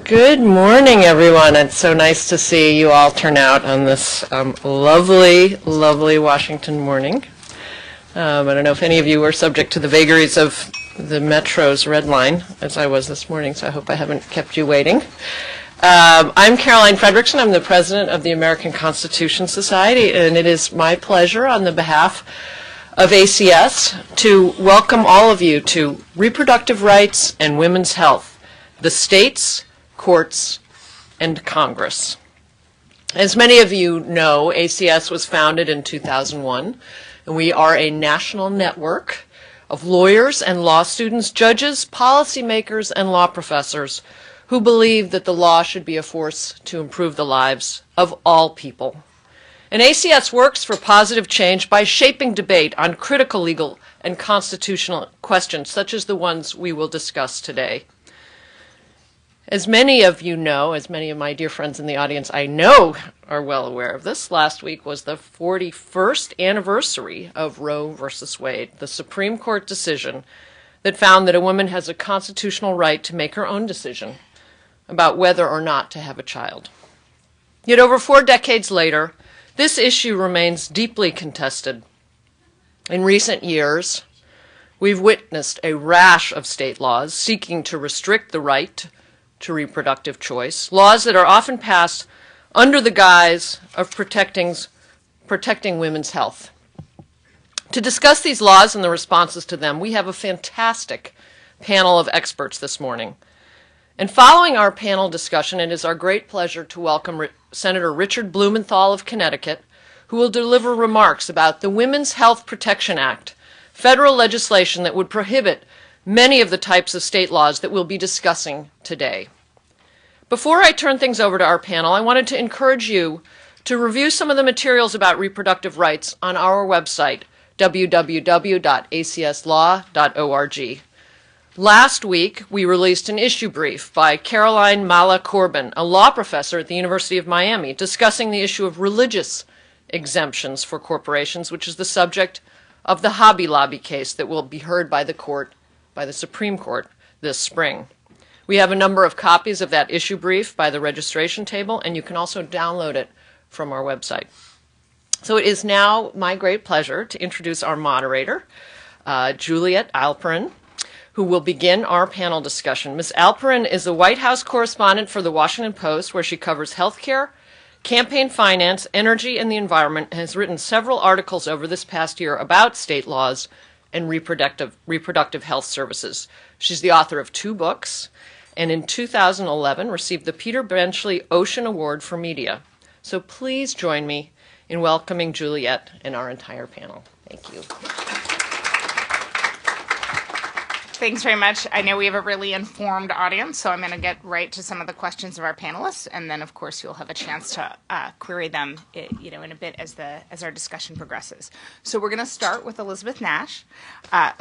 Good morning, everyone. It's so nice to see you all turn out on this lovely, lovely Washington morning. I don't know if any of you were subject to the vagaries of the Metro's Red Line, as I was this morning, so I hope I haven't kept you waiting. I'm Caroline Fredrickson. I'm the president of the American Constitution Society, and it is my pleasure on the behalf of ACS to welcome all of you to Reproductive Rights and Women's Health, the states, courts, and Congress. As many of you know, ACS was founded in 2001, and we are a national network of lawyers and law students, judges, policymakers, and law professors who believe that the law should be a force to improve the lives of all people. And ACS works for positive change by shaping debate on critical legal and constitutional questions, such as the ones we will discuss today. As many of you know, as many of my dear friends in the audience I know are well aware of this, last week was the 41st anniversary of Roe versus Wade, the Supreme Court decision that found that a woman has a constitutional right to make her own decision about whether or not to have a child. Yet over 4 decades later, this issue remains deeply contested. In recent years, we've witnessed a rash of state laws seeking to restrict the right to reproductive choice, laws that are often passed under the guise of protecting women's health. To discuss these laws and the responses to them, we have a fantastic panel of experts this morning. And following our panel discussion, it is our great pleasure to welcome Senator Richard Blumenthal of Connecticut, who will deliver remarks about the Women's Health Protection Act, federal legislation that would prohibit many of the types of state laws that we'll be discussing today. Before I turn things over to our panel, I wanted to encourage you to review some of the materials about reproductive rights on our website, www.acslaw.org. Last week, we released an issue brief by Caroline Maurer, a law professor at the University of Miami, discussing the issue of religious exemptions for corporations, which is the subject of the Hobby Lobby case that will be heard by the Supreme Court this spring. We have a number of copies of that issue brief by the registration table, and you can also download it from our website. So it is now my great pleasure to introduce our moderator, Juliet Eilperin, who will begin our panel discussion. Ms. Eilperin is a White House correspondent for the Washington Post, where she covers healthcare, campaign finance, energy, and the environment, and has written several articles over this past year about state laws and reproductive health services. She's the author of 2 books, and in 2011 received the Peter Benchley Ocean Award for Media. So please join me in welcoming Juliet and our entire panel. Thank you. Thanks very much. I know we have a really informed audience, so I'm going to get right to some of the questions of our panelists, and then, of course, you'll have a chance to query them, in a bit as our discussion progresses. So we're going to start with Elizabeth Nash,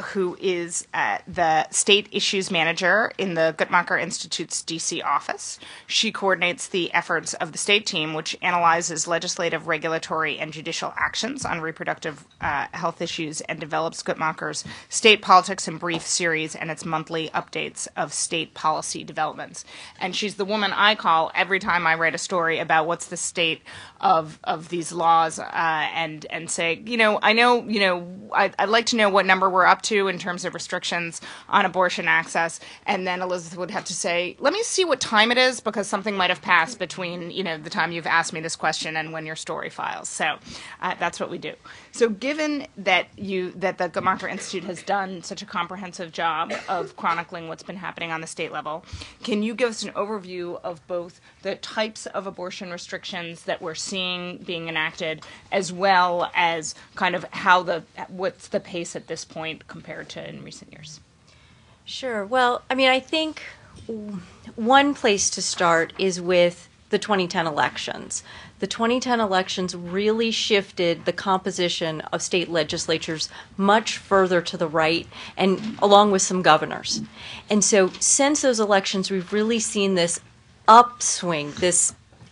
who is the State Issues Manager in the Guttmacher Institute's D.C. office. She coordinates the efforts of the state team, which analyzes legislative, regulatory, and judicial actions on reproductive health issues and develops Guttmacher's State Politics in Brief series and its monthly updates of state policy developments. And she's the woman I call every time I write a story about what's the state of these laws, and say, I'd like to know what number we're up to in terms of restrictions on abortion access. And then Elizabeth would have to say, let me see what time it is, because something might have passed between, the time you've asked me this question and when your story files. So that's what we do. So given that the Guttmacher Institute has done such a comprehensive job of chronicling what's been happening on the state level, can you give us an overview of both the types of abortion restrictions that we're seeing being enacted, as well as kind of what's the pace at this point compared to in recent years? Sure. Well, I think one place to start is with the 2010 elections. The 2010 elections really shifted the composition of state legislatures much further to the right, and along with some governors. And so since those elections, we've really seen this upswing,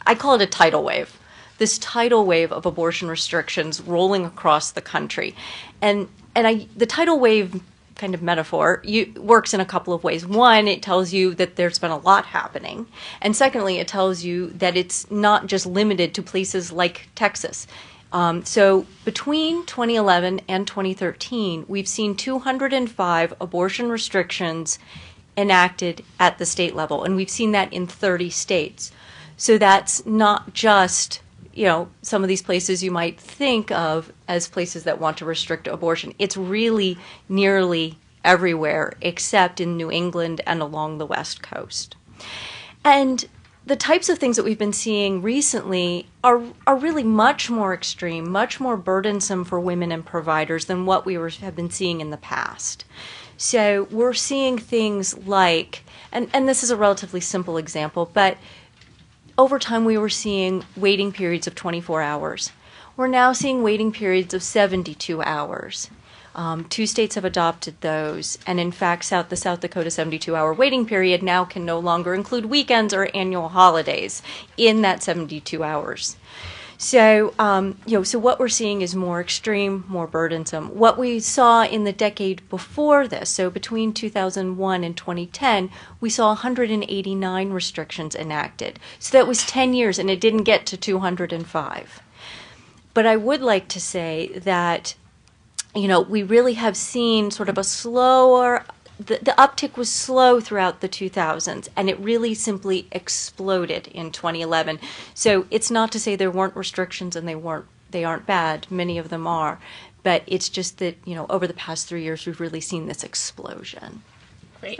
I call it a tidal wave, this tidal wave of abortion restrictions rolling across the country. And the tidal wave kind of metaphor works in a couple of ways. One, it tells you that there's been a lot happening. And secondly, it tells you that it's not just limited to places like Texas. So between 2011 and 2013, we've seen 205 abortion restrictions enacted at the state level, and we've seen that in 30 states. So that's not just, some of these places you might think of as places that want to restrict abortion. It's really nearly everywhere except in New England and along the West Coast. And the types of things that we've been seeing recently are really much more extreme, much more burdensome for women and providers than what we have been seeing in the past. So we're seeing things like, and this is a relatively simple example, but over time we were seeing waiting periods of 24 hours. We're now seeing waiting periods of 72 hours. 2 states have adopted those, and in fact, the South Dakota 72-hour waiting period now can no longer include weekends or annual holidays in that 72 hours. So, so what we're seeing is more extreme, more burdensome. What we saw in the decade before this, so between 2001 and 2010, we saw 189 restrictions enacted. So that was 10 years, and it didn't get to 205. But I would like to say that we really have seen sort of a slower, the uptick was slow throughout the 2000s, and it really simply exploded in 2011. So it's not to say there weren't restrictions and they aren't bad. Many of them are. But it's just that, over the past 3 years, we've really seen this explosion. Great.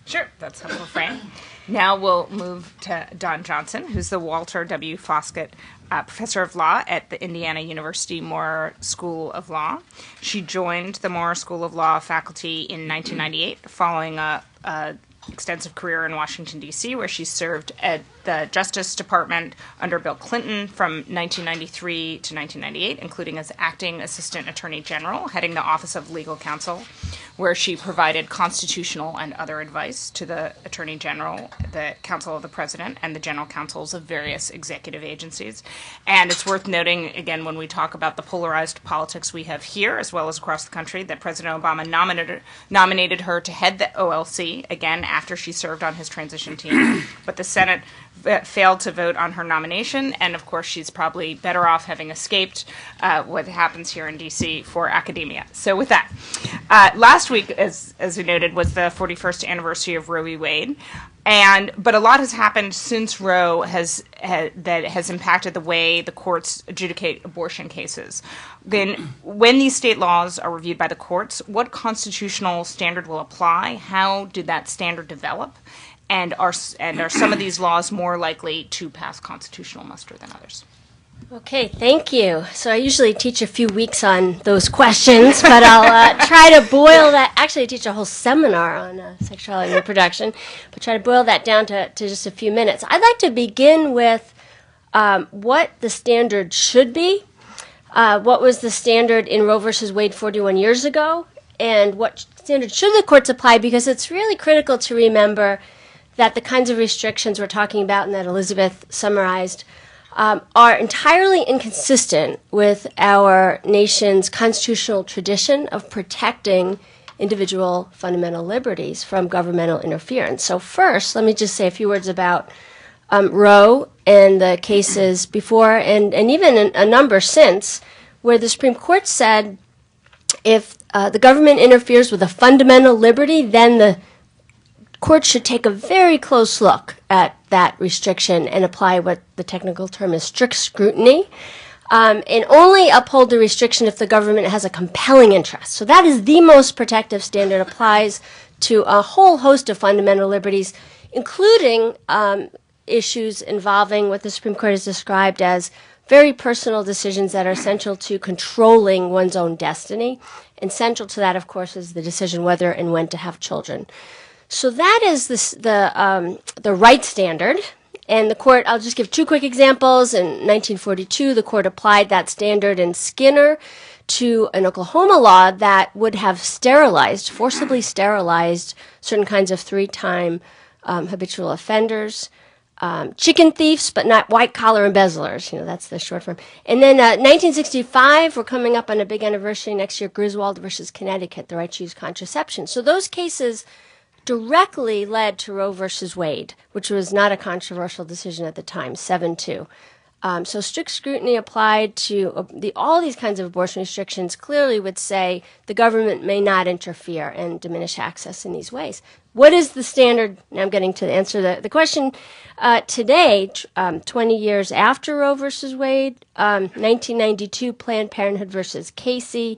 Sure, that's helpful frame. Now we'll move to Dawn Johnsen, who's the Walter W. Foskett Professor of Law at the Indiana University Maurer School of Law. She joined the Maurer School of Law faculty in 1998 following a extensive career in Washington, D.C., where she served at the Justice Department under Bill Clinton from 1993 to 1998, including as acting Assistant Attorney General, heading the Office of Legal Counsel, where she provided constitutional and other advice to the Attorney General, the Counsel of the President, and the General Counsels of various executive agencies. And it's worth noting, again, when we talk about the polarized politics we have here, as well as across the country, that President Obama nominated her to head the OLC, again, after she served on his transition team. But the Senate failed to vote on her nomination, and of course she's probably better off having escaped what happens here in D.C. for academia. So with that, last week, as we noted, was the 41st anniversary of Roe v. Wade, but a lot has happened since Roe that has impacted the way the courts adjudicate abortion cases. Then, when these state laws are reviewed by the courts, what constitutional standard will apply? How did that standard develop? And are some of these laws more likely to pass constitutional muster than others? Okay, thank you. So I usually teach a few weeks on those questions, but I'll try to boil that. Actually, I teach a whole seminar on sexuality and reproduction, but try to boil that down to just a few minutes. I'd like to begin with what the standard should be. What was the standard in Roe versus Wade 41 years ago, and what standard should the courts apply, because it's really critical to remember that the kinds of restrictions we're talking about and that Elizabeth summarized are entirely inconsistent with our nation's constitutional tradition of protecting individual fundamental liberties from governmental interference. So first, let me just say a few words about Roe and the cases before and even a number since, where the Supreme Court said if the government interferes with a fundamental liberty, then the courts should take a very close look at that restriction and apply what the technical term is strict scrutiny, and only uphold the restriction if the government has a compelling interest. So that is the most protective standard, applies to a whole host of fundamental liberties, including issues involving what the Supreme Court has described as very personal decisions that are central to controlling one's own destiny. And central to that, of course, is the decision whether and when to have children. So that is the right standard. And the court, I'll just give two quick examples. In 1942, the court applied that standard in Skinner to an Oklahoma law that would have forcibly sterilized certain kinds of 3-time habitual offenders. chicken thieves, but not white-collar embezzlers. That's the short form. And then 1965, we're coming up on a big anniversary next year, Griswold versus Connecticut, the right to use contraception. So those cases directly led to Roe versus Wade, which was not a controversial decision at the time, 7-2. So strict scrutiny applied to all these kinds of abortion restrictions clearly would say the government may not interfere and diminish access in these ways. What is the standard? Now I'm getting to answer the question. Today, 20 years after Roe versus Wade, 1992, Planned Parenthood versus Casey.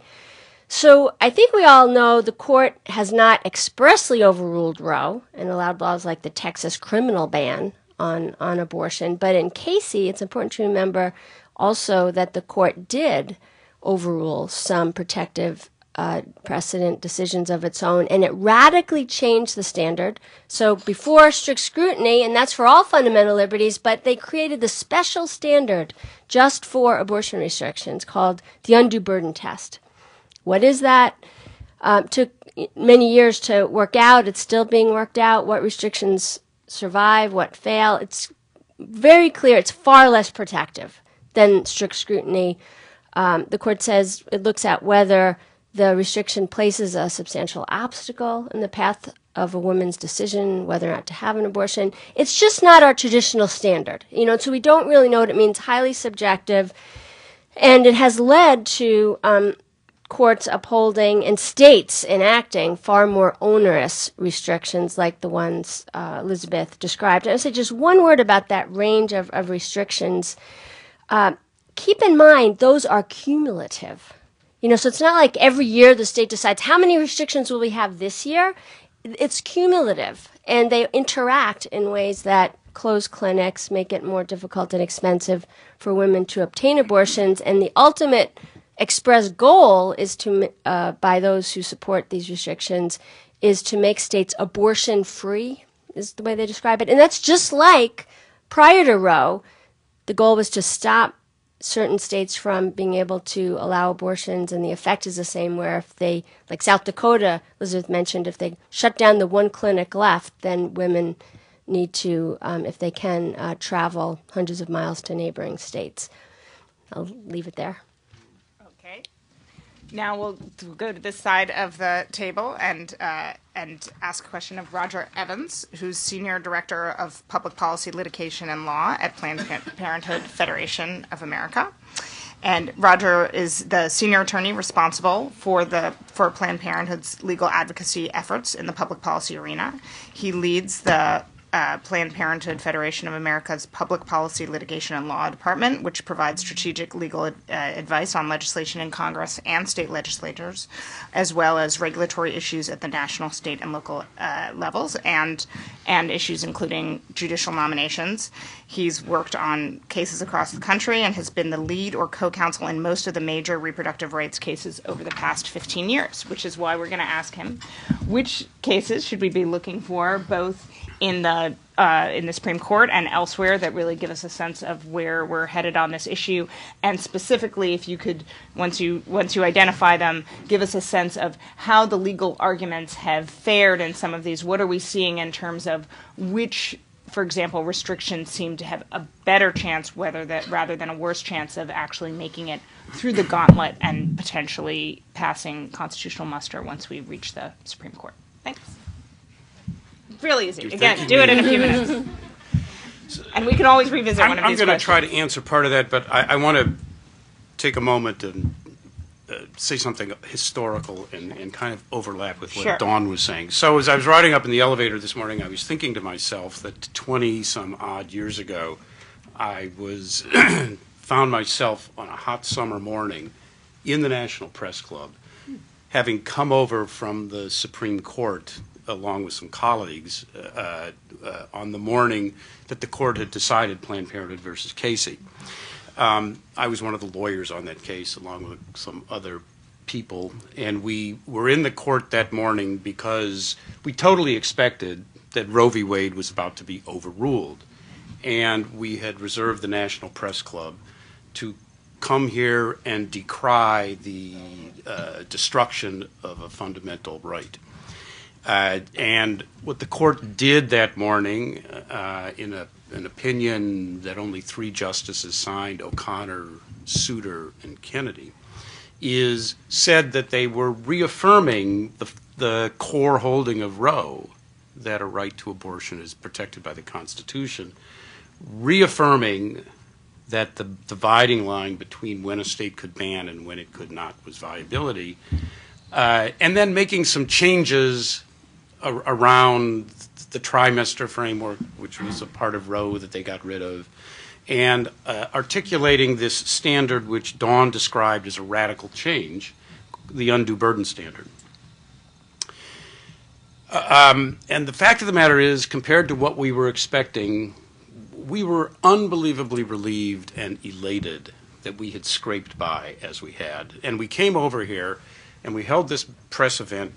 So I think we all know the court has not expressly overruled Roe and allowed laws like the Texas criminal ban on abortion. But in Casey, it's important to remember also that the court did overrule some protective precedent decisions of its own, and it radically changed the standard. So before strict scrutiny, and that's for all fundamental liberties, but they created the special standard just for abortion restrictions called the undue burden test. What is that? Took many years to work out. It's still being worked out. What restrictions survive, what fail. It's very clear it's far less protective than strict scrutiny. The court says it looks at whether the restriction places a substantial obstacle in the path of a woman's decision whether or not to have an abortion. It's just not our traditional standard, so we don't really know what it means, highly subjective, and it has led to courts upholding and states enacting far more onerous restrictions like the ones Elizabeth described. I would say just one word about that range of restrictions. Keep in mind, those are cumulative. So it's not like every year the state decides how many restrictions will we have this year. It's cumulative, and they interact in ways that close clinics make it more difficult and expensive for women to obtain abortions, and the ultimate express goal is to, by those who support these restrictions, is to make states abortion-free, is the way they describe it. And that's just like prior to Roe, the goal was to stop certain states from being able to allow abortions, and the effect is the same where if they, like South Dakota, Elizabeth mentioned, if they shut down the one clinic left, then women need to, if they can, travel hundreds of miles to neighboring states. I'll leave it there. Now we'll go to this side of the table and ask a question of Roger Evans, who's Senior Director of Public Policy, Litigation, and Law at Planned Parenthood Federation of America. And Roger is the senior attorney responsible for Planned Parenthood's legal advocacy efforts in the public policy arena. He leads the Planned Parenthood Federation of America's Public Policy, Litigation, and Law Department, which provides strategic legal advice on legislation in Congress and state legislatures, as well as regulatory issues at the national, state, and local levels, and issues including judicial nominations. He's worked on cases across the country and has been the lead or co-counsel in most of the major reproductive rights cases over the past 15 years, which is why we're going to ask him which cases should we be looking for, both in the Supreme Court and elsewhere, that really give us a sense of where we're headed on this issue, and specifically, if you could, once you identify them, give us a sense of how the legal arguments have fared in some of these. What are we seeing in terms of which, for example, restrictions seem to have a better chance, rather than a worse chance of actually making it through the gauntlet and potentially passing constitutional muster once we reach the Supreme Court. Thanks. Really easy. Again, do it in a few minutes. And we can always revisit one of these questions. I'm going to try to answer part of that, but I want to take a moment and say something historical and kind of overlap with what Dawn was saying. So as I was riding up in the elevator this morning, I was thinking to myself that 20-some-odd years ago, I was found myself on a hot summer morning in the National Press Club, having come over from the Supreme Court along with some colleagues on the morning that the court had decided Planned Parenthood versus Casey. I was one of the lawyers on that case along with some other people, and we were in the court that morning because we totally expected that Roe v. Wade was about to be overruled, and we had reserved the National Press Club to come here and decry the destruction of a fundamental right. And what the court did that morning, in an opinion that only 3 justices signed, O'Connor, Souter, and Kennedy, is said that they were reaffirming the core holding of Roe, that a right to abortion is protected by the Constitution, reaffirming that the dividing line between when a state could ban and when it could not was viability, and then making some changes around the trimester framework, which was a part of Roe that they got rid of, and articulating this standard which Dawn described as a radical change, the undue burden standard. And the fact of the matter is, compared to what we were expecting, we were unbelievably relieved and elated that we had scraped by as we had. And we came over here and we held this press event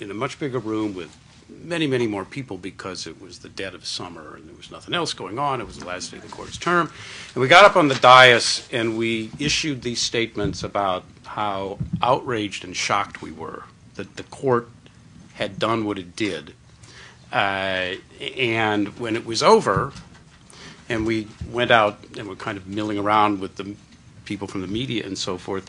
in a much bigger room with many, many more people because it was the dead of summer and there was nothing else going on. It was the last day of the court's term. And we got up on the dais and we issued these statements about how outraged and shocked we were that the court had done what it did. And when it was over, and we went out and were kind of milling around with the people from the media and so forth,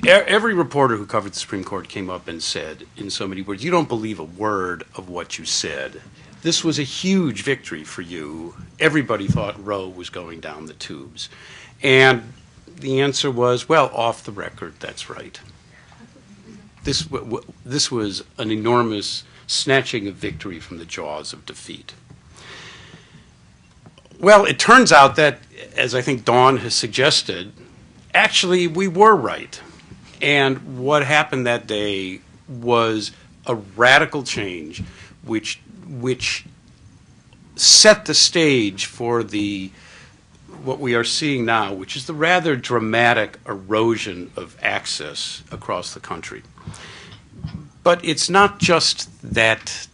every reporter who covered the Supreme Court came up and said, in so many words, you don't believe a word of what you said. This was a huge victory for you. Everybody thought Roe was going down the tubes. And the answer was, well, off the record, that's right. This was an enormous snatching of victory from the jaws of defeat. Well, it turns out that, as I think Dawn has suggested, actually we were right. And what happened that day was a radical change which set the stage for what we are seeing now, which is the rather dramatic erosion of access across the country. But it's not just that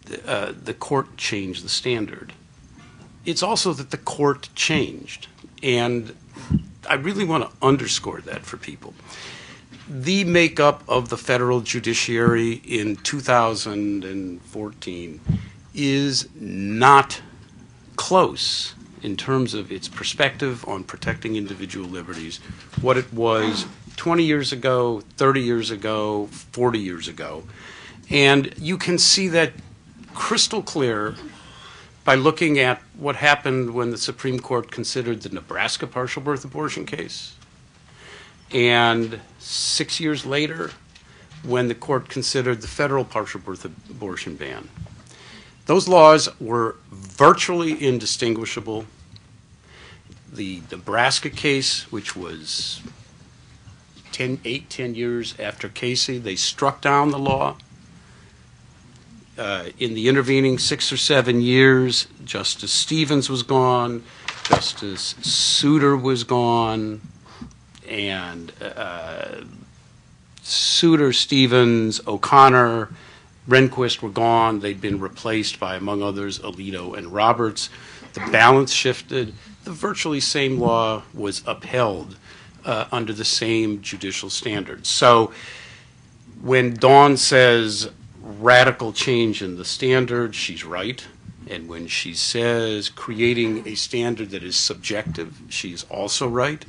the court changed the standard. It's also that the court changed. And I really want to underscore that for people. The makeup of the federal judiciary in 2014 is not close in terms of its perspective on protecting individual liberties, what it was 20 years ago, 30 years ago, 40 years ago. And you can see that crystal clear by looking at what happened when the Supreme Court considered the Nebraska partial birth abortion case. And 6 years later, when the court considered the federal partial birth abortion ban. Those laws were virtually indistinguishable. The Nebraska case, which was 10 years after Casey, they struck down the law. In the intervening 6 or 7 years, Justice Stevens was gone, Justice Souter was gone, and Souter, Stevens, O'Connor, Rehnquist were gone. They'd been replaced by, among others, Alito and Roberts. The balance shifted. The virtually same law was upheld under the same judicial standards. So when Dawn says radical change in the standard, she's right. And when she says creating a standard that is subjective, she's also right.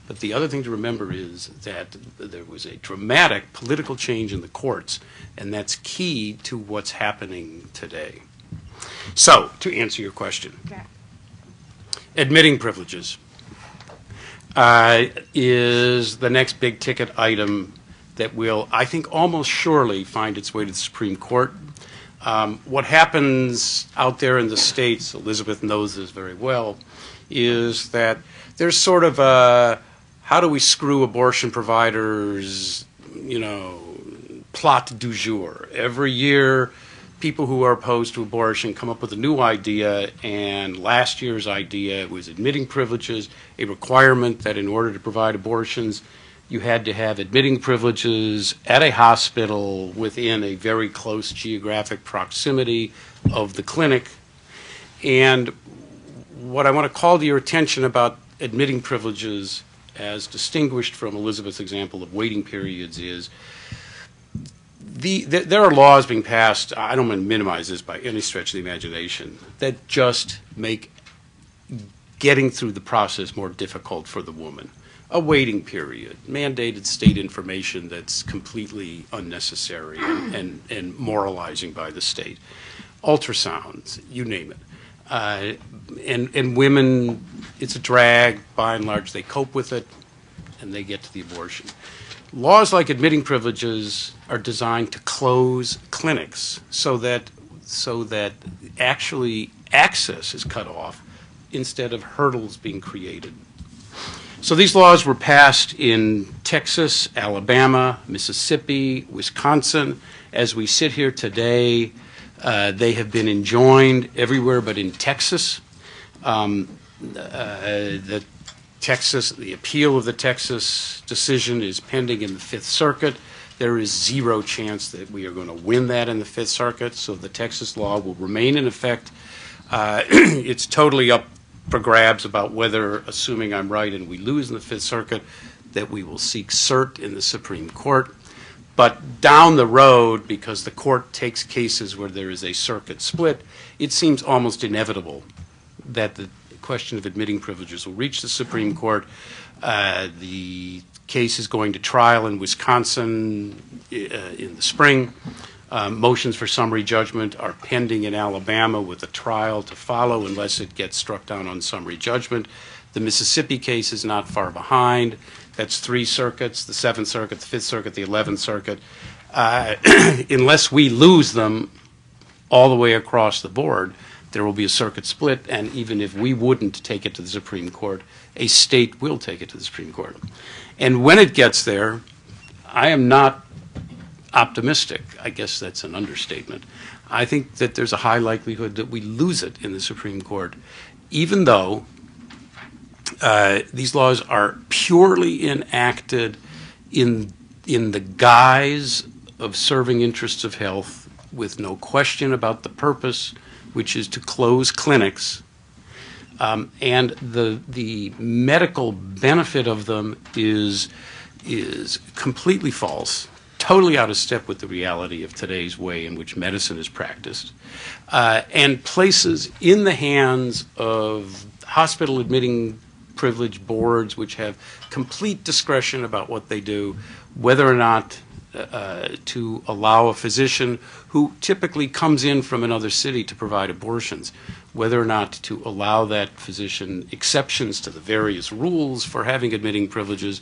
But the other thing to remember is that there was a dramatic political change in the courts, and that's key to what's happening today. So, to answer your question, admitting privileges is the next big ticket item that will, I think, almost surely find its way to the Supreme Court. What happens out there in the states, Elizabeth knows this very well, is that there's sort of a how do we screw abortion providers, plot du jour. Every year, people who are opposed to abortion come up with a new idea, and last year's idea was admitting privileges, a requirement that in order to provide abortions, you had to have admitting privileges at a hospital within a very close geographic proximity of the clinic. And what I want to call to your attention about admitting privileges as distinguished from Elizabeth's example of waiting periods is there are laws being passed, I don't want to minimize this by any stretch of the imagination, that just make getting through the process more difficult for the woman. A waiting period, mandated state information that's completely unnecessary and moralizing by the state, ultrasounds, you name it. And women, it's a drag, by and large, they cope with it, and they get to the abortion. Laws like admitting privileges are designed to close clinics so that actually access is cut off instead of hurdles being created. So these laws were passed in Texas, Alabama, Mississippi, Wisconsin. As we sit here today, they have been enjoined everywhere but in Texas. The appeal of the Texas decision is pending in the Fifth Circuit. There is zero chance that we are going to win that in the Fifth Circuit, so the Texas law will remain in effect. It's totally up for grabs about whether, assuming I'm right and we lose in the Fifth Circuit, that we will seek cert in the Supreme Court. But down the road, because the court takes cases where there is a circuit split, it seems almost inevitable that the question of admitting privileges will reach the Supreme Court. The case is going to trial in Wisconsin in the spring. Motions for summary judgment are pending in Alabama with a trial to follow unless it gets struck down on summary judgment. The Mississippi case is not far behind. That's 3 circuits, the 7th Circuit, the 5th Circuit, the 11th Circuit. Unless we lose them all the way across the board, there will be a circuit split, and even if we wouldn't take it to the Supreme Court, a state will take it to the Supreme Court. And when it gets there, I am not optimistic. I guess that's an understatement. I think that there's a high likelihood that we lose it in the Supreme Court, even though these laws are purely enacted in the guise of serving interests of health with no question about the purpose, which is to close clinics. And the medical benefit of them is completely false, totally out of step with the reality of today's way in which medicine is practiced, and places in the hands of hospital admitting privilege boards, which have complete discretion about what they do, whether or not to allow a physician who typically comes in from another city to provide abortions, whether or not to allow that physician exceptions to the various rules for having admitting privileges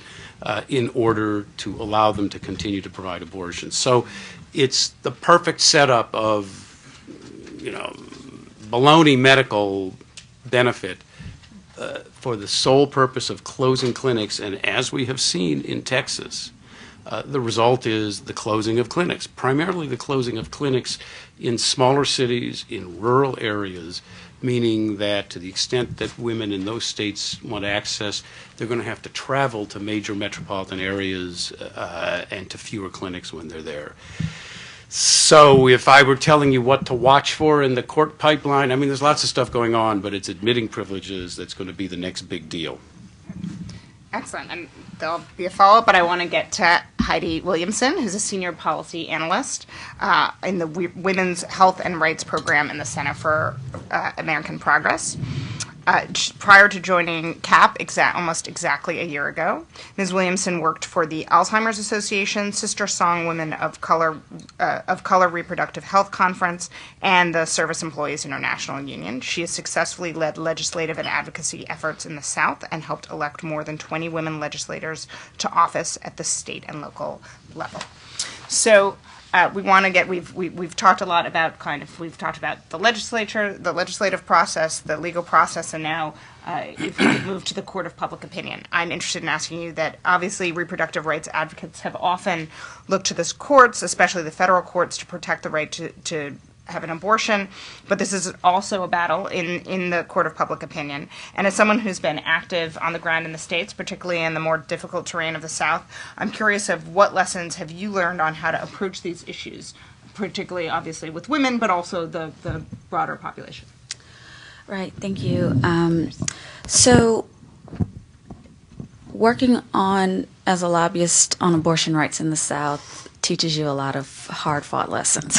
in order to allow them to continue to provide abortions. So it's the perfect setup of, baloney medical benefit for the sole purpose of closing clinics. And as we have seen in Texas, the result is the closing of clinics, primarily the closing of clinics in smaller cities, in rural areas, meaning that to the extent that women in those states want access, they're going to have to travel to major metropolitan areas and to fewer clinics when they're there. So if I were telling you what to watch for in the court pipeline, I mean, there's lots of stuff going on, but it's admitting privileges that's going to be the next big deal. Excellent. And there'll be a follow-up, but I want to get to Heidi Williamson, who's a senior policy analyst in the Women's Health and Rights Program in the Center for American Progress. Prior to joining CAP almost exactly a year ago, Ms. Williamson worked for the Alzheimer's Association, Sister Song Women of Color Reproductive Health Conference, and the Service Employees International Union. She has successfully led legislative and advocacy efforts in the South and helped elect more than 20 women legislators to office at the state and local level. So we want to get, we've talked a lot about we've talked about the legislature, the legislative process, the legal process, and now if we could move to the court of public opinion. I'm interested in asking you that obviously reproductive rights advocates have often looked to the courts, especially the federal courts, to protect the right to have an abortion, but this is also a battle in the court of public opinion. And as someone who's been active on the ground in the states, particularly in the more difficult terrain of the South, I'm curious of what lessons have you learned on how to approach these issues, particularly obviously with women, but also the broader population. Right, thank you. So working on as a lobbyist on abortion rights in the South, teaches you a lot of hard-fought lessons.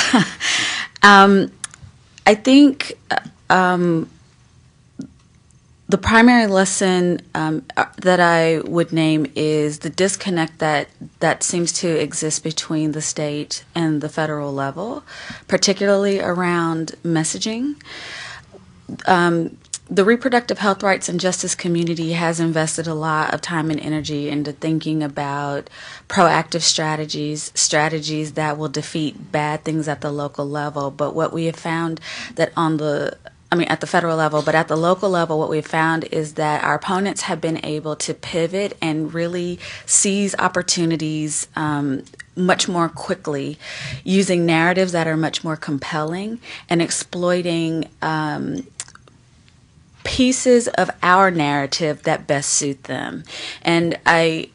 I think the primary lesson that I would name is the disconnect that seems to exist between the state and the federal level, particularly around messaging. The reproductive health rights and justice community has invested a lot of time and energy into thinking about proactive strategies that will defeat bad things at the local level. But what we have found that at the federal level, but at the local level, what we've found is that our opponents have been able to pivot and really seize opportunities much more quickly, using narratives that are much more compelling and exploiting pieces of our narrative that best suit them. And I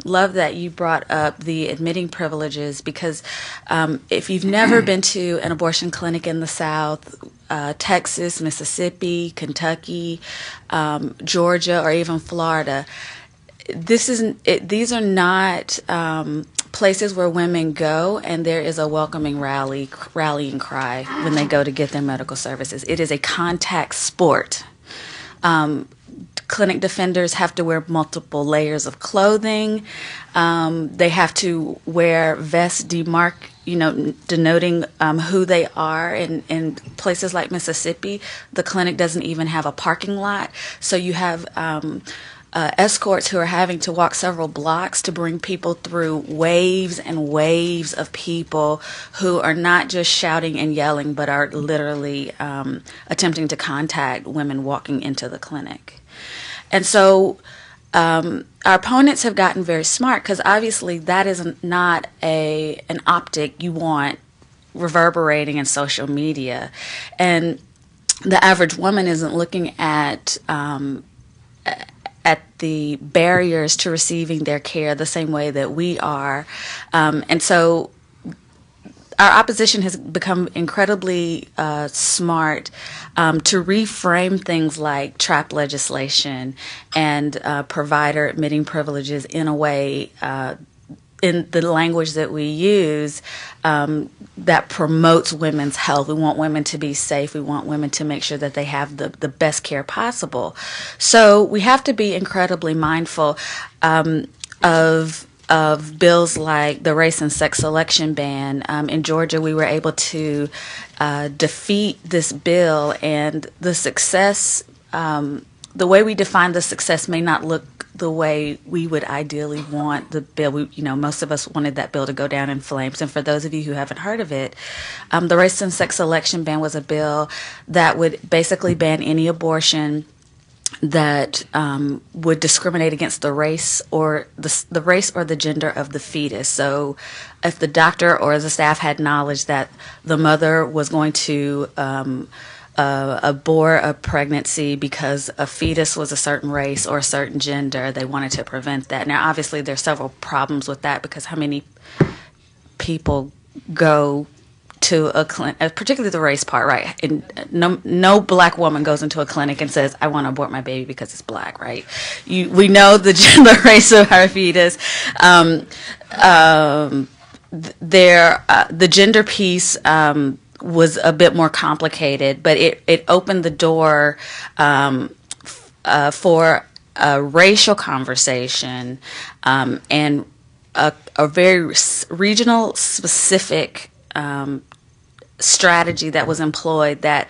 love that you brought up the admitting privileges, because if you've never been to an abortion clinic in the South, Texas, Mississippi, Kentucky, Georgia, or even Florida, these are not places where women go and there is a welcoming rallying cry when they go to get their medical services. It is a contact sport. Clinic defenders have to wear multiple layers of clothing. They have to wear vests denoting who they are. In places like Mississippi, the clinic doesn't even have a parking lot. So you have escorts who are having to walk several blocks to bring people through waves and waves of people who are not just shouting and yelling, but are literally attempting to contact women walking into the clinic. And so our opponents have gotten very smart, because obviously that is not an optic you want reverberating in social media. And the average woman isn't looking at the barriers to receiving their care the same way that we are. And so our opposition has become incredibly smart to reframe things like trap legislation and provider admitting privileges in a way, in the language that we use, that promotes women's health. We want women to be safe. We want women to make sure that they have the best care possible. So we have to be incredibly mindful of bills like the race and sex selection ban. In Georgia, we were able to defeat this bill, and the success, the way we define the success may not look the way we would ideally want the bill. Most of us wanted that bill to go down in flames. And for those of you who haven't heard of it, the race and sex selection ban was a bill that would basically ban any abortion that would discriminate against the race or the race or the gender of the fetus. So if the doctor or the staff had knowledge that the mother was going to abort a pregnancy because a fetus was a certain race or a certain gender, they wanted to prevent that. Now, obviously, there's several problems with that, because how many people go to a clinic, particularly the race part, right? And no black woman goes into a clinic and says, I want to abort my baby because it's black, right? We know the race of our fetus. The gender piece was a bit more complicated, but it opened the door for a racial conversation and a very regional specific strategy that was employed, that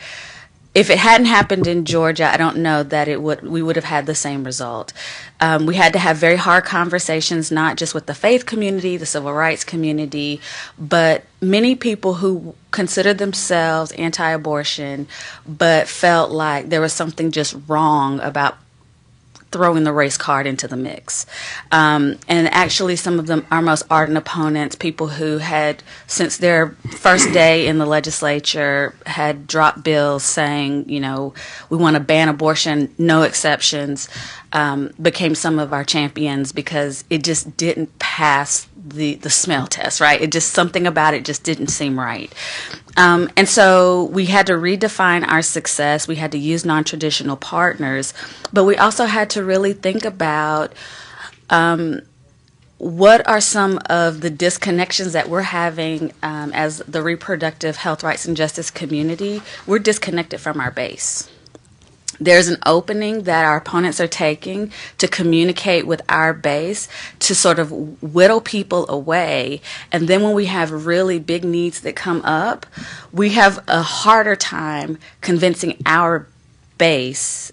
if it hadn't happened in Georgia, I don't know that we would have had the same result. We had to have very hard conversations, not just with the faith community, the civil rights community, but many people who considered themselves anti-abortion but felt like there was something just wrong about throwing the race card into the mix. And actually some of them, our most ardent opponents, people who had, since their first day in the legislature, had dropped bills saying, we want to ban abortion, no exceptions, became some of our champions, because it just didn't pass the smell test, right? It just, something about it just didn't seem right. And so we had to redefine our success. We had to use non-traditional partners, but we also had to really think about what are some of the disconnections that we're having as the reproductive health rights and justice community? We're disconnected from our base. There's an opening that our opponents are taking to communicate with our base to sort of whittle people away. And then when we have really big needs that come up, we have a harder time convincing our base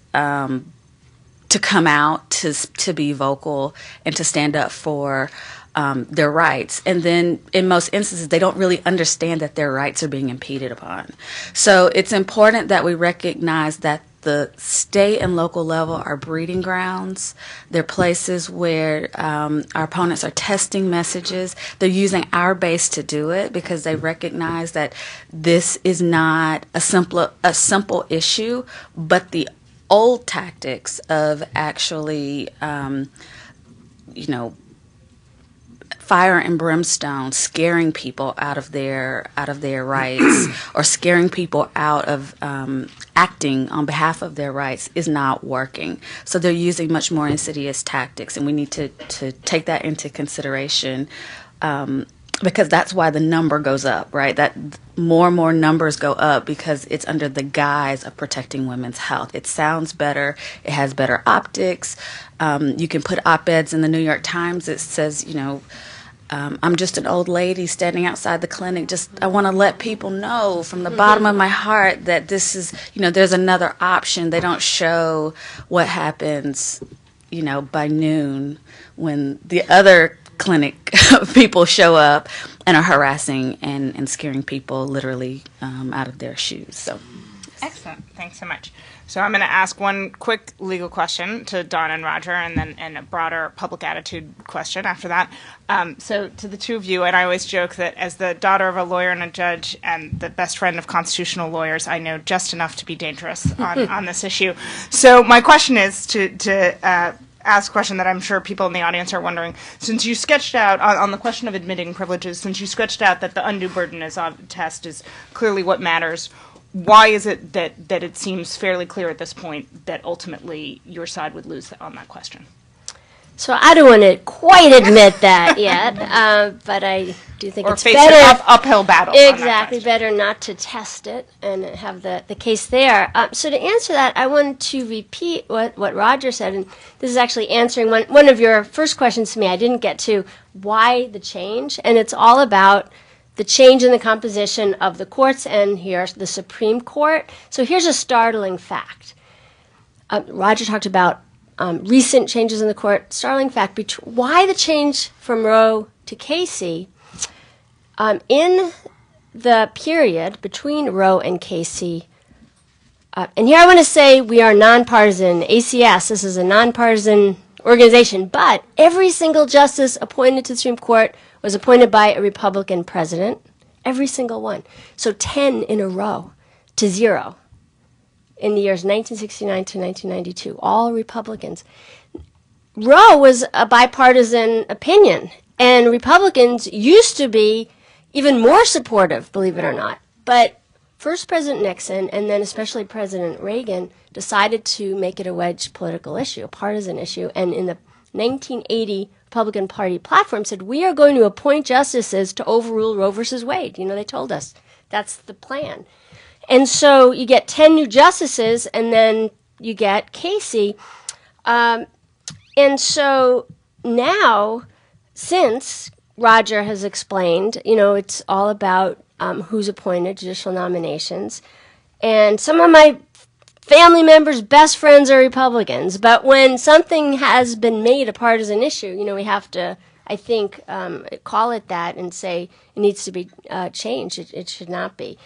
to come out, to be vocal, and to stand up for their rights. And then in most instances, they don't really understand that their rights are being impeded upon. So it's important that we recognize that the state and local level are breeding grounds. They're places where our opponents are testing messages. They're using our base to do it because they recognize that this is not a simple issue, but the old tactics of actually, fire and brimstone, scaring people out of their rights, or scaring people out of acting on behalf of their rights is not working. So they're using much more insidious tactics, and we need to take that into consideration. Because that's why the number goes up, right? That more and more numbers go up because it's under the guise of protecting women's health. It sounds better. It has better optics. You can put op-eds in the New York Times that says, I'm just an old lady standing outside the clinic. I want to let people know from the bottom of my heart that this is, there's another option. They don't show what happens, by noon when the other clinic people show up and are harassing and scaring people literally out of their shoes. So, excellent. Thanks so much. So I'm going to ask one quick legal question to Dawn and Roger, and a broader public attitude question after that. So to the two of you, and I always joke that as the daughter of a lawyer and a judge and the best friend of constitutional lawyers, I know just enough to be dangerous on this issue. So my question is to ask a question that I'm sure people in the audience are wondering. Since you sketched out, on the question of admitting privileges, since you sketched out that the undue burden test is clearly what matters, why is it that it seems fairly clear at this point that ultimately your side would lose on that question? So I don't want to quite admit that yet, but I do think it's better. Or face an uphill battle. Exactly, better not to test it and have the case there. So to answer that, I want to repeat what Roger said, and this is actually answering one of your first questions to me. I didn't get to why the change, and it's all about the change in the composition of the courts, and here's the Supreme Court. So here's a startling fact. Roger talked about recent changes in the court. Startling fact, why the change from Roe to Casey? In the period between Roe and Casey, and here I want to say we are nonpartisan. ACS, this is a nonpartisan organization, but every single justice appointed to the Supreme Court was appointed by a Republican president, every single one. So 10 in a row to 0 in the years 1969 to 1992, all Republicans. Roe was a bipartisan opinion, and Republicans used to be even more supportive, believe it or not. But first President Nixon, and then especially President Reagan, decided to make it a wedge political issue, a partisan issue, and in the 1980 Republican Party platform said, we are going to appoint justices to overrule Roe versus Wade. They told us that's the plan. And so you get 10 new justices, and then you get Casey. And so now, since Roger has explained, it's all about who's appointed, judicial nominations. And some of my family members' best friends are Republicans, but when something has been made a partisan issue, we have to, I think, call it that and say it needs to be changed. It should not be.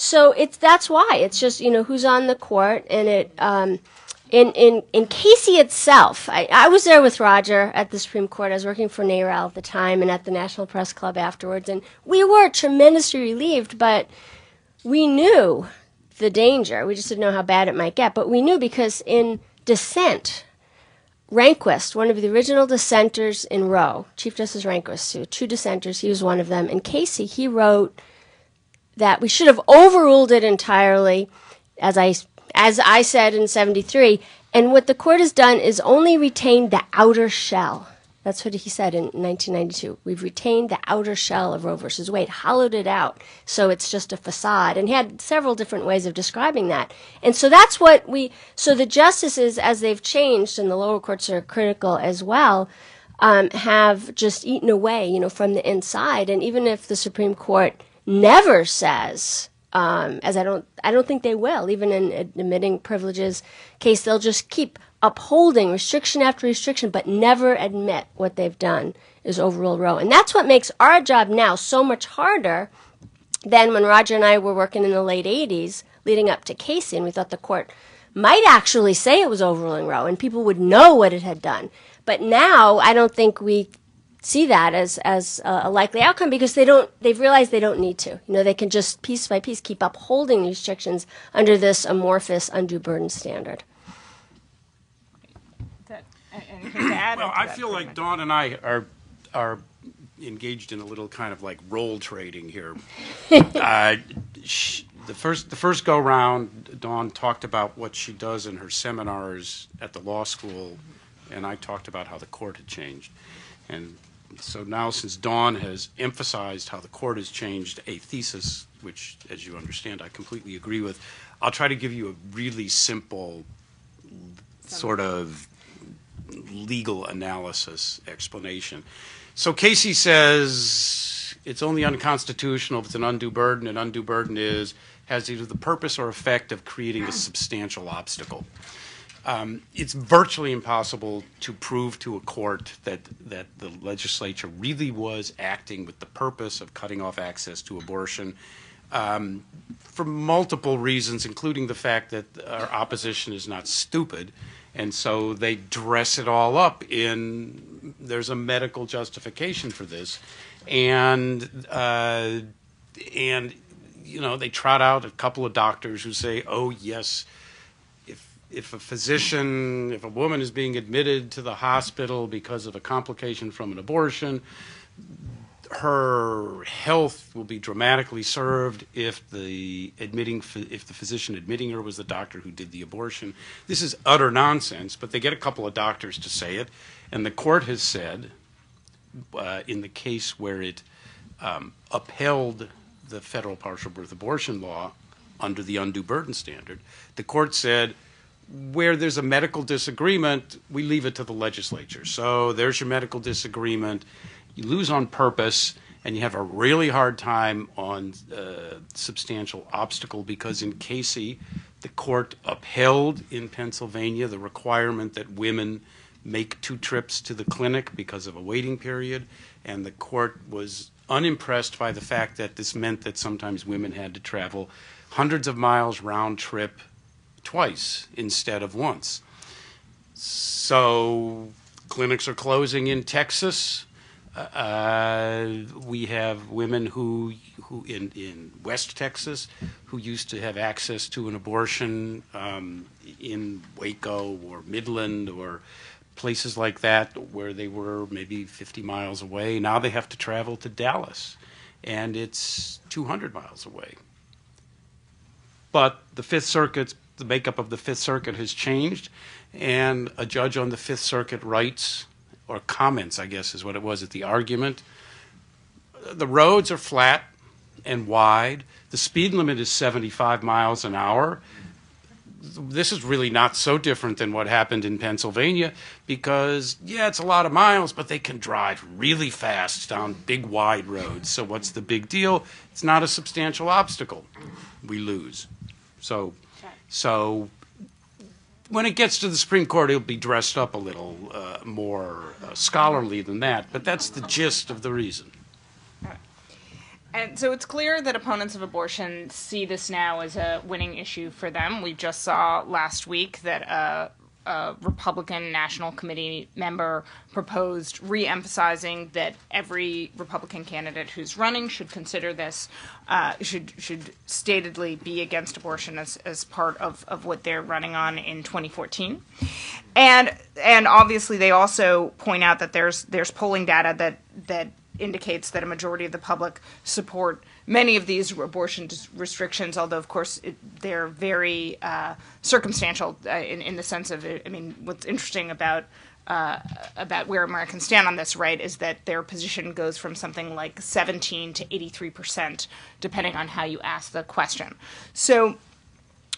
So that's why it's just who's on the court, and it in Casey itself. I was there with Roger at the Supreme Court. I was working for NARAL at the time and at the National Press Club afterwards, and we were tremendously relieved, but we knew the danger. We just didn't know how bad it might get. But we knew because in dissent, Rehnquist, one of the original dissenters in Roe, Chief Justice Rehnquist, two dissenters, he was one of them. In Casey, he wrote that we should have overruled it entirely, as I said in 73. And what the court has done is only retained the outer shell. That's what he said in 1992. We've retained the outer shell of Roe versus Wade, hollowed it out, so it's just a facade. And he had several different ways of describing that. And so that's what so the justices, as they've changed, and the lower courts are critical as well, have just eaten away, from the inside. And even if the Supreme Court never says, as I don't think they will, even in admitting privileges case, they'll just keep upholding restriction after restriction, but never admit what they've done is overrule Roe. And that's what makes our job now so much harder than when Roger and I were working in the late 80s, leading up to Casey, and we thought the court might actually say it was overruling Roe, and people would know what it had done. But now, I don't think we see that as a likely outcome, because they've realized they don't need to. They can just piece by piece keep upholding the restrictions under this amorphous undue burden standard. Anything to add? Well, I feel like Dawn and I are engaged in a little kind of like role trading here. The first go round, Dawn talked about what she does in her seminars at the law school, and I talked about how the court had changed. And so now, since Dawn has emphasized how the court has changed, a thesis, which, as you understand, I completely agree with, I'll try to give you a really simple sort of legal analysis explanation. So Casey says it's only unconstitutional if it's an undue burden, and undue burden has either the purpose or effect of creating a substantial obstacle. It's virtually impossible to prove to a court that the legislature really was acting with the purpose of cutting off access to abortion, for multiple reasons, including the fact that our opposition is not stupid. And so they dress it all up in there's a medical justification for this, and they trot out a couple of doctors who say, oh yes, if a woman is being admitted to the hospital because of a complication from an abortion, her health will be dramatically served if the physician admitting her was the doctor who did the abortion. This is utter nonsense, but they get a couple of doctors to say it, and the court has said, in the case where it upheld the federal partial birth abortion law under the undue burden standard, the court said, where there's a medical disagreement, we leave it to the legislature. So there's your medical disagreement. You lose on purpose, and you have a really hard time on substantial obstacle, because in Casey, the court upheld in Pennsylvania the requirement that women make 2 trips to the clinic because of a waiting period, and the court was unimpressed by the fact that this meant that sometimes women had to travel hundreds of miles round trip twice instead of once. So clinics are closing in Texas. We have women who in West Texas who used to have access to an abortion in Waco or Midland or places like that where they were maybe 50 miles away. Now they have to travel to Dallas, and it's 200 miles away. But the makeup of the Fifth Circuit has changed, and a judge on the Fifth Circuit writes, or comments, I guess is what it was at the argument, the roads are flat and wide. The speed limit is 75 miles an hour. This is really not so different than what happened in Pennsylvania, because, yeah, it's a lot of miles, but they can drive really fast down big, wide roads. So what's the big deal? It's not a substantial obstacle. We lose. So when it gets to the Supreme Court, it'll be dressed up a little more scholarly than that, but that's the gist of the reason. And so it's clear that opponents of abortion see this now as a winning issue for them. We just saw last week that a Republican National Committee member proposed re-emphasizing that every Republican candidate who's running should consider this, should statedly be against abortion as part of what they're running on in 2014. And obviously they also point out that there's polling data that indicates that a majority of the public support many of these abortion restrictions, although, of course, they're very circumstantial in the sense of, I mean, what's interesting about about where Americans stand on this, right, is that their position goes from something like 17 to 83%, depending on how you ask the question. So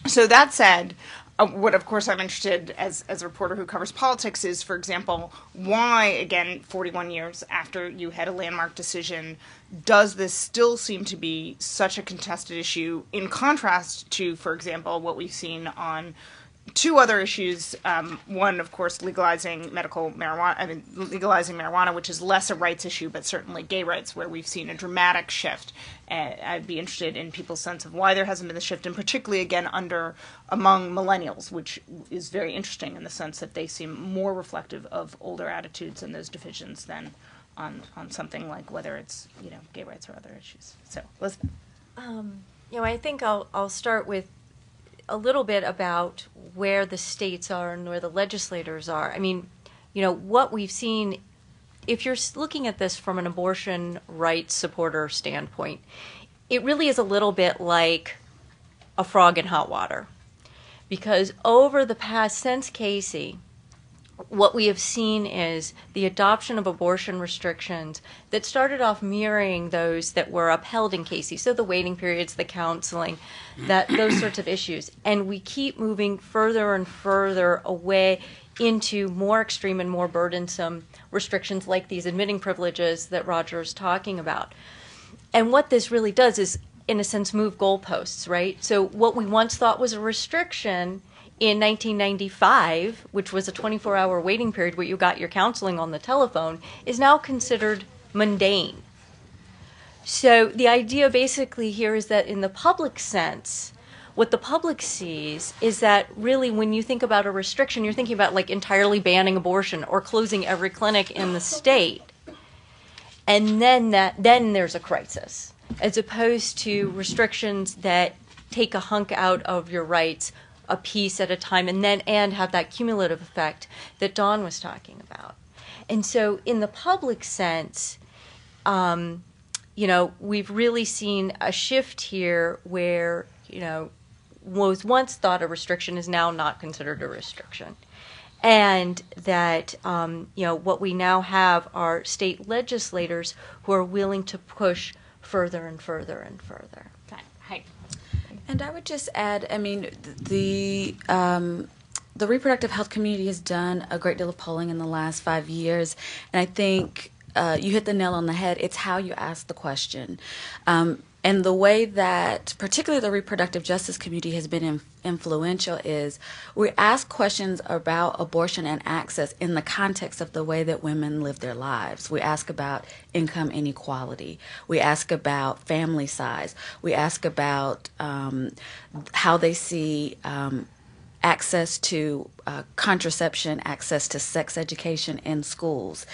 that said, what, of course, I'm interested as a reporter who covers politics is, for example, why, again, 41 years after you had a landmark decision, does this still seem to be such a contested issue in contrast to, for example, what we've seen on two other issues? One, of course, legalizing marijuana, which is less a rights issue, but certainly gay rights, where we've seen a dramatic shift. I'd be interested in people's sense of why there hasn't been the shift, and particularly, again, among millennials, which is very interesting in the sense that they seem more reflective of older attitudes and those divisions than on something like whether it's, gay rights or other issues. So, Elizabeth. I think I'll start with a little bit about where the states are and where the legislators are. I mean, what we've seen, if you're looking at this from an abortion rights supporter standpoint, it really is a little bit like a frog in hot water. Because over the past, since Casey, what we have seen is the adoption of abortion restrictions that started off mirroring those that were upheld in Casey. So the waiting periods, the counseling, those sorts of issues. And we keep moving further and further away into more extreme and more burdensome restrictions like these admitting privileges that Roger is talking about. And what this really does is, in a sense, move goalposts, right? So what we once thought was a restriction in 1995, which was a 24-hour waiting period where you got your counseling on the telephone, is now considered mundane. So the idea basically here is that in the public sense, what the public sees is that really when you think about a restriction, you're thinking about like entirely banning abortion or closing every clinic in the state. And then there's a crisis, as opposed to restrictions that take a hunk out of your rights a piece at a time, and have that cumulative effect that Dawn was talking about. And so in the public sense, we've really seen a shift here where, was once thought a restriction is now not considered a restriction. And that, what we now have are state legislators who are willing to push further and further and further. Hi. And I would just add, the reproductive health community has done a great deal of polling in the last 5 years, and I think you hit the nail on the head. It's how you ask the question. And the way that particularly the reproductive justice community has been influential is we ask questions about abortion and access in the context of the way that women live their lives. We ask about income inequality. We ask about family size. We ask about how they see access to contraception, access to sex education in schools.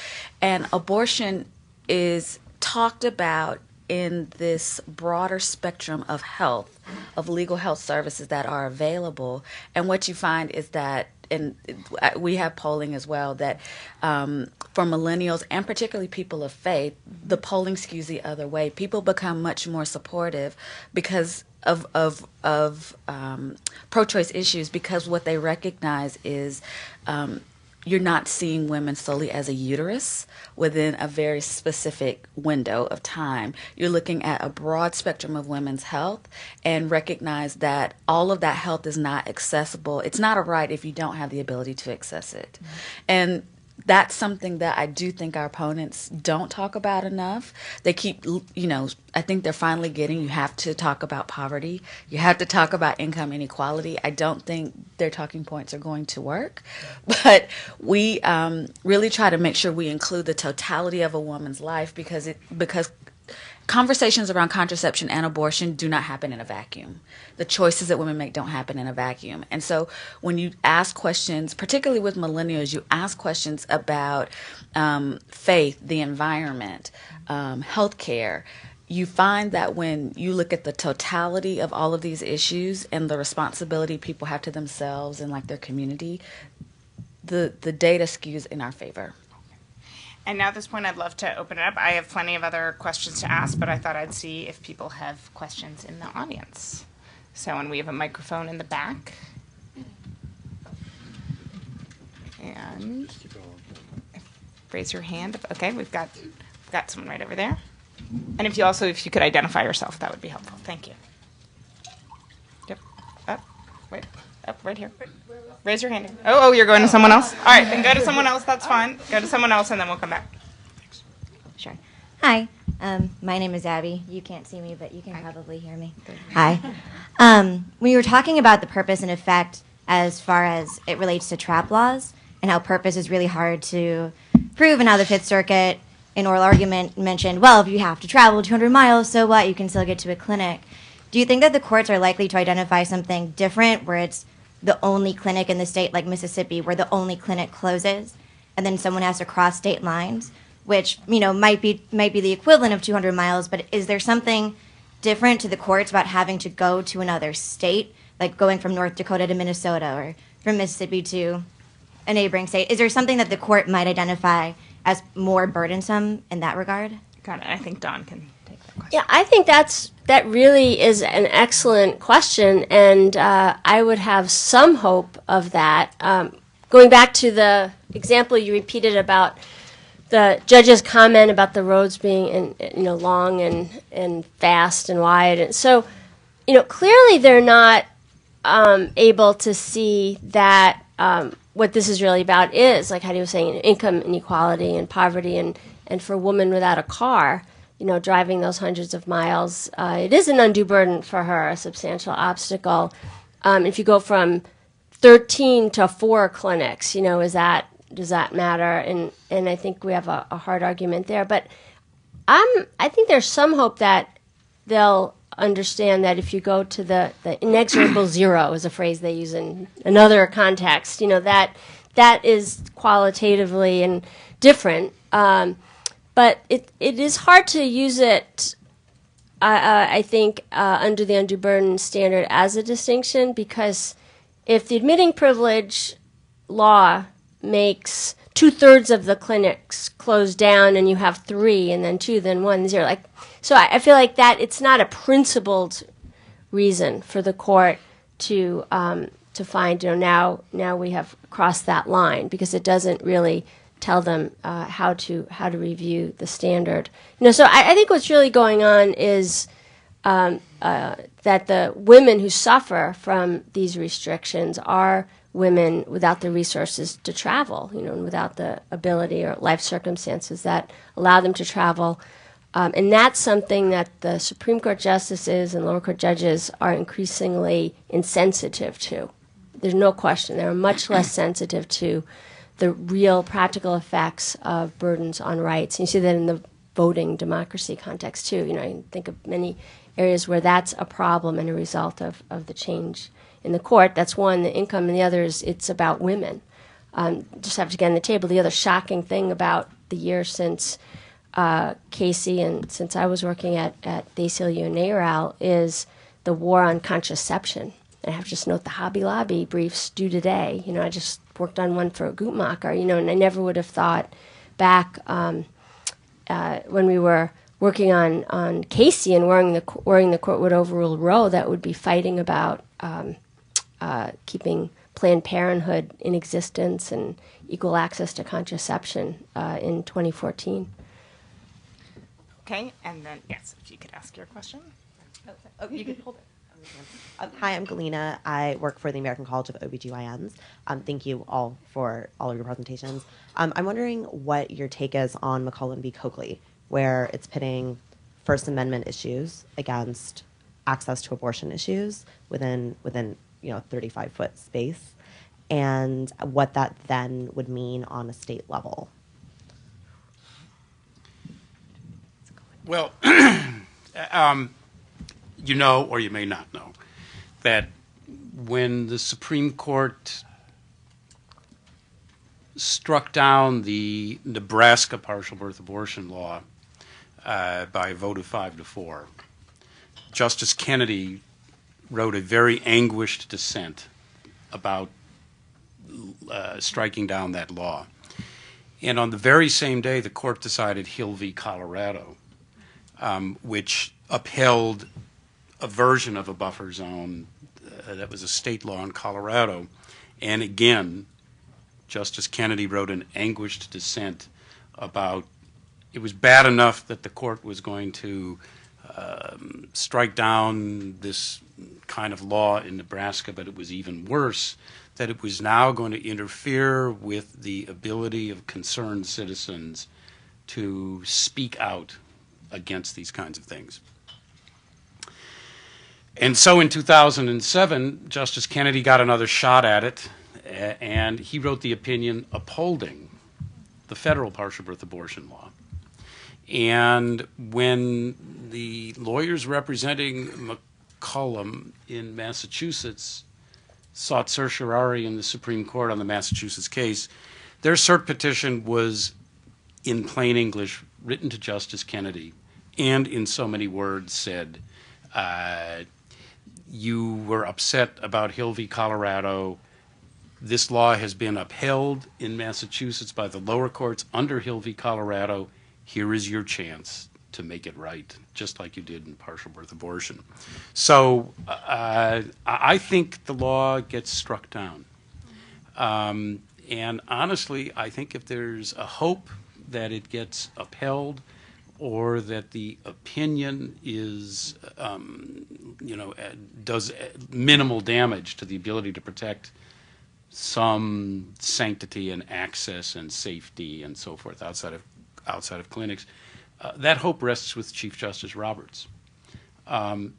And abortion is talked about in this broader spectrum of health, of legal health services that are available. And what you find is that, and we have polling as well, that for millennials and particularly people of faith, the polling skews the other way. People become much more supportive because of pro-choice issues, because what they recognize is you're not seeing women solely as a uterus within a very specific window of time. You're looking at a broad spectrum of women's health and recognize that all of that health is not accessible. It's not a right if you don't have the ability to access it. Mm-hmm. And that's something that I do think our opponents don't talk about enough. They keep, I think they're finally getting, you have to talk about poverty. You have to talk about income inequality. I don't think their talking points are going to work. But we really try to make sure we include the totality of a woman's life because conversations around contraception and abortion do not happen in a vacuum. The choices that women make don't happen in a vacuum. And so when you ask questions, particularly with millennials, you ask questions about faith, the environment, healthcare, you find that when you look at the totality of all of these issues and the responsibility people have to themselves and like their community, the data skews in our favor. And now at this point, I'd love to open it up. I have plenty of other questions to ask, but I thought I'd see if people have questions in the audience. So, and we have a microphone in the back. And raise your hand. Okay, we've got someone right over there. And if you could identify yourself, that would be helpful. Thank you. Yep. Up. Wait. Up. Right here. Raise your hand. Oh, you're going to someone else? All right, then go to someone else. That's fine. Go to someone else, and then we'll come back. Sure. Hi. My name is Abby. You can't see me, but you can probably hear me. Hi. When you were talking about the purpose and effect as far as it relates to trap laws and how purpose is really hard to prove, and how the Fifth Circuit in oral argument mentioned, well, if you have to travel 200 miles, so what? You can still get to a clinic. Do you think that the courts are likely to identify something different where it's the only clinic in the state, like Mississippi, where the only clinic closes, and then someone has to cross state lines, which, might be the equivalent of 200 miles, but is there something different to the courts about having to go to another state, like going from North Dakota to Minnesota or from Mississippi to a neighboring state? Is there something that the court might identify as more burdensome in that regard? Got it. I think Dawn can take that question. Yeah, I think that really is an excellent question, and I would have some hope of that. Going back to the example you repeated about the judge's comment about the roads being long and fast and wide, and so clearly they're not able to see that what this is really about is, like Heidi was saying, income inequality and poverty, and for a woman without a car, driving those hundreds of miles, it is an undue burden for her, a substantial obstacle. If you go from 13 to 4 clinics, does that matter? And I think we have a hard argument there. But I think there's some hope that they'll understand that if you go to the inexorable zero, is a phrase they use in another context, that is qualitatively and different. But it is hard to use it, I think, under the undue burden standard as a distinction, because if the admitting privilege law makes 2/3 of the clinics close down and you have 3 and then 2, then 1, 0, so I feel like that it's not a principled reason for the court to find, now we have crossed that line, because it doesn't really tell them how to review the standard. So I think what's really going on is that the women who suffer from these restrictions are women without the resources to travel, and without the ability or life circumstances that allow them to travel. And that's something that the Supreme Court justices and lower court judges are increasingly insensitive to. There's no question. They're much less sensitive to the real practical effects of burdens on rights. And you see that in the voting democracy context, too. I think of many areas where that's a problem and a result of the change in the court. That's one, the income, and the other is it's about women. Just have to get on the table. The other shocking thing about the year since Casey and since I was working at the ACLU and NARAL is the war on contraception. I have to just note the Hobby Lobby briefs due today. I just worked on one for Guttmacher, and I never would have thought back when we were working on Casey and worrying the court would overrule Roe, that would be fighting about keeping Planned Parenthood in existence and equal access to contraception in 2014. Okay, and then, yes, if you could ask your question. Oh, you can hold it. Hi, I'm Galena. I work for the American College of OBGYNs. Thank you all for all of your presentations. I'm wondering what your take is on McCullen v. Coakley, where it's pitting First Amendment issues against access to abortion issues within 35-foot space, and what that then would mean on a state level. Well, or you may not know, that when the Supreme Court struck down the Nebraska partial birth abortion law by a vote of 5-4, Justice Kennedy wrote a very anguished dissent about striking down that law. And on the very same day, the court decided Hill v. Colorado, which upheld a version of a buffer zone that was a state law in Colorado, and again Justice Kennedy wrote an anguished dissent about it was bad enough that the court was going to strike down this kind of law in Nebraska, but it was even worse that it was now going to interfere with the ability of concerned citizens to speak out against these kinds of things. And so in 2007, Justice Kennedy got another shot at it, and he wrote the opinion upholding the federal partial birth abortion law. And when the lawyers representing McCollum in Massachusetts sought certiorari in the Supreme Court on the Massachusetts case, their cert petition was in plain English, written to Justice Kennedy, and in so many words said, you were upset about Hill v. Colorado. This law has been upheld in Massachusetts by the lower courts under Hill v. Colorado. Here is your chance to make it right, just like you did in partial birth abortion. So I think the law gets struck down. And honestly, I think if there's a hope that it gets upheld or that the opinion is, does minimal damage to the ability to protect some sanctity and access and safety and so forth outside of clinics, that hope rests with Chief Justice Roberts. And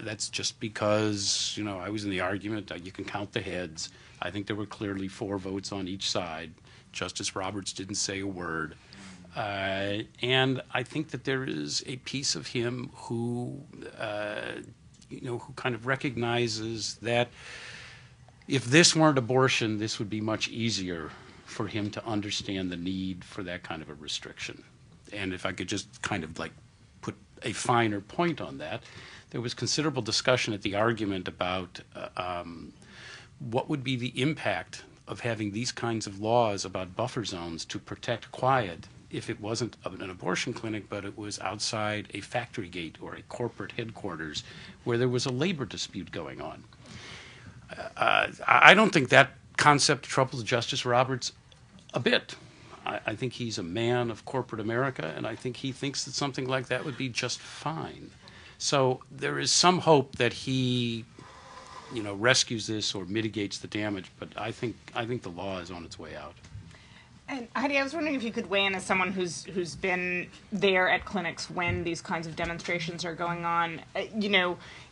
that's just because, I was in the argument. You can count the heads. I think there were clearly 4 votes on each side. Justice Roberts didn't say a word. And I think that there is a piece of him who, who kind of recognizes that if this weren't abortion, this would be much easier for him to understand the need for that kind of a restriction. And if I could just kind of like put a finer point on that, there was considerable discussion at the argument about what would be the impact of having these kinds of laws about buffer zones to protect quiet if it wasn't an abortion clinic, but it was outside a factory gate or a corporate headquarters where there was a labor dispute going on. I don't think that concept troubles Justice Roberts a bit. I think he's a man of corporate America, and I think he thinks that something like that would be just fine. So there is some hope that he, rescues this or mitigates the damage, but I think the law is on its way out. And Heidi, I was wondering if you could weigh in as someone who's been there at clinics when these kinds of demonstrations are going on.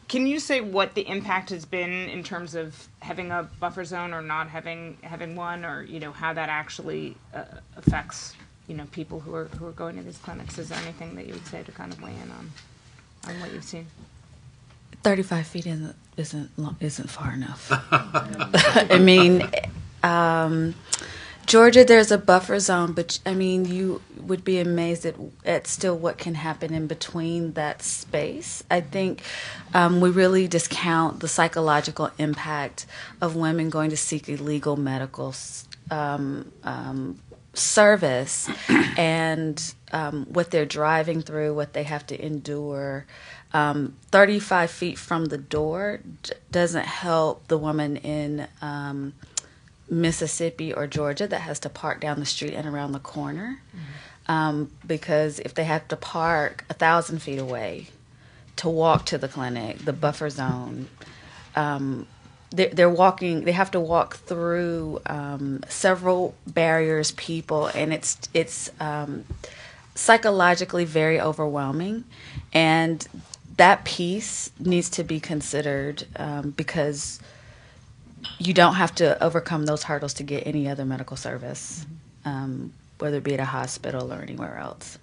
Can you say what the impact has been in terms of having a buffer zone or not having one, or how that actually affects people who are going to these clinics? Is there anything that you would say to kind of weigh in on what you've seen? 35 feet isn't far enough. I mean, Georgia, there's a buffer zone, but you would be amazed at still what can happen in between that space. I think we really discount the psychological impact of women going to seek illegal medical service and what they're driving through, what they have to endure. 35 feet from the door doesn't help the woman in Mississippi or Georgia that has to park down the street and around the corner, because if they have to park 1,000 feet away to walk to the clinic, the buffer zone, they're walking. They have to walk through several barriers, people, and it's psychologically very overwhelming, and that piece needs to be considered because you don't have to overcome those hurdles to get any other medical service, whether it be at a hospital or anywhere else.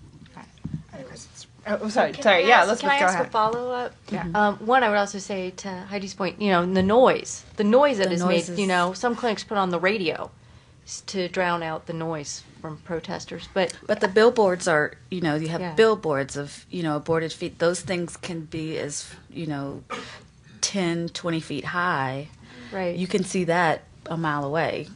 Oh, sorry. Yeah, let's go ahead. Can I ask a follow-up? Yeah. One, I would also say to Heidi's point, the noise that is made. Some clinics put on the radio to drown out the noise from protesters, but the billboards are, you have billboards of, aborted feet. Those things can be as, 10, 20 feet high. Right. You can see that a mile away.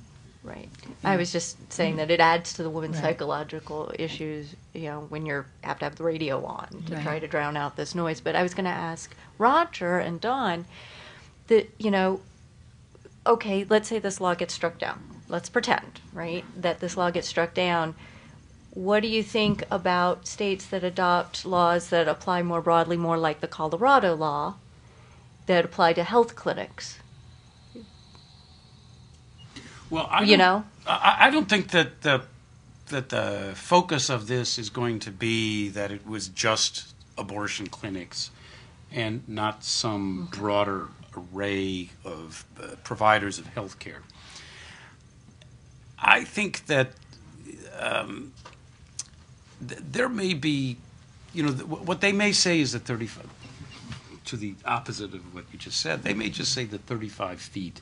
Right. I was just saying that it adds to the woman's psychological issues, when you have to have the radio on to try to drown out this noise. But I was going to ask Roger and Dawn that, okay, let's say this law gets struck down. Let's pretend, right, that this law gets struck down. What do you think about states that adopt laws that apply more broadly, more like the Colorado law, that apply to health clinics? Well, I don't think that the focus of this is going to be that it was just abortion clinics and not some broader array of providers of health care. I think that there may be, what they may say is that 35, to the opposite of what you just said, they may just say that 35 feet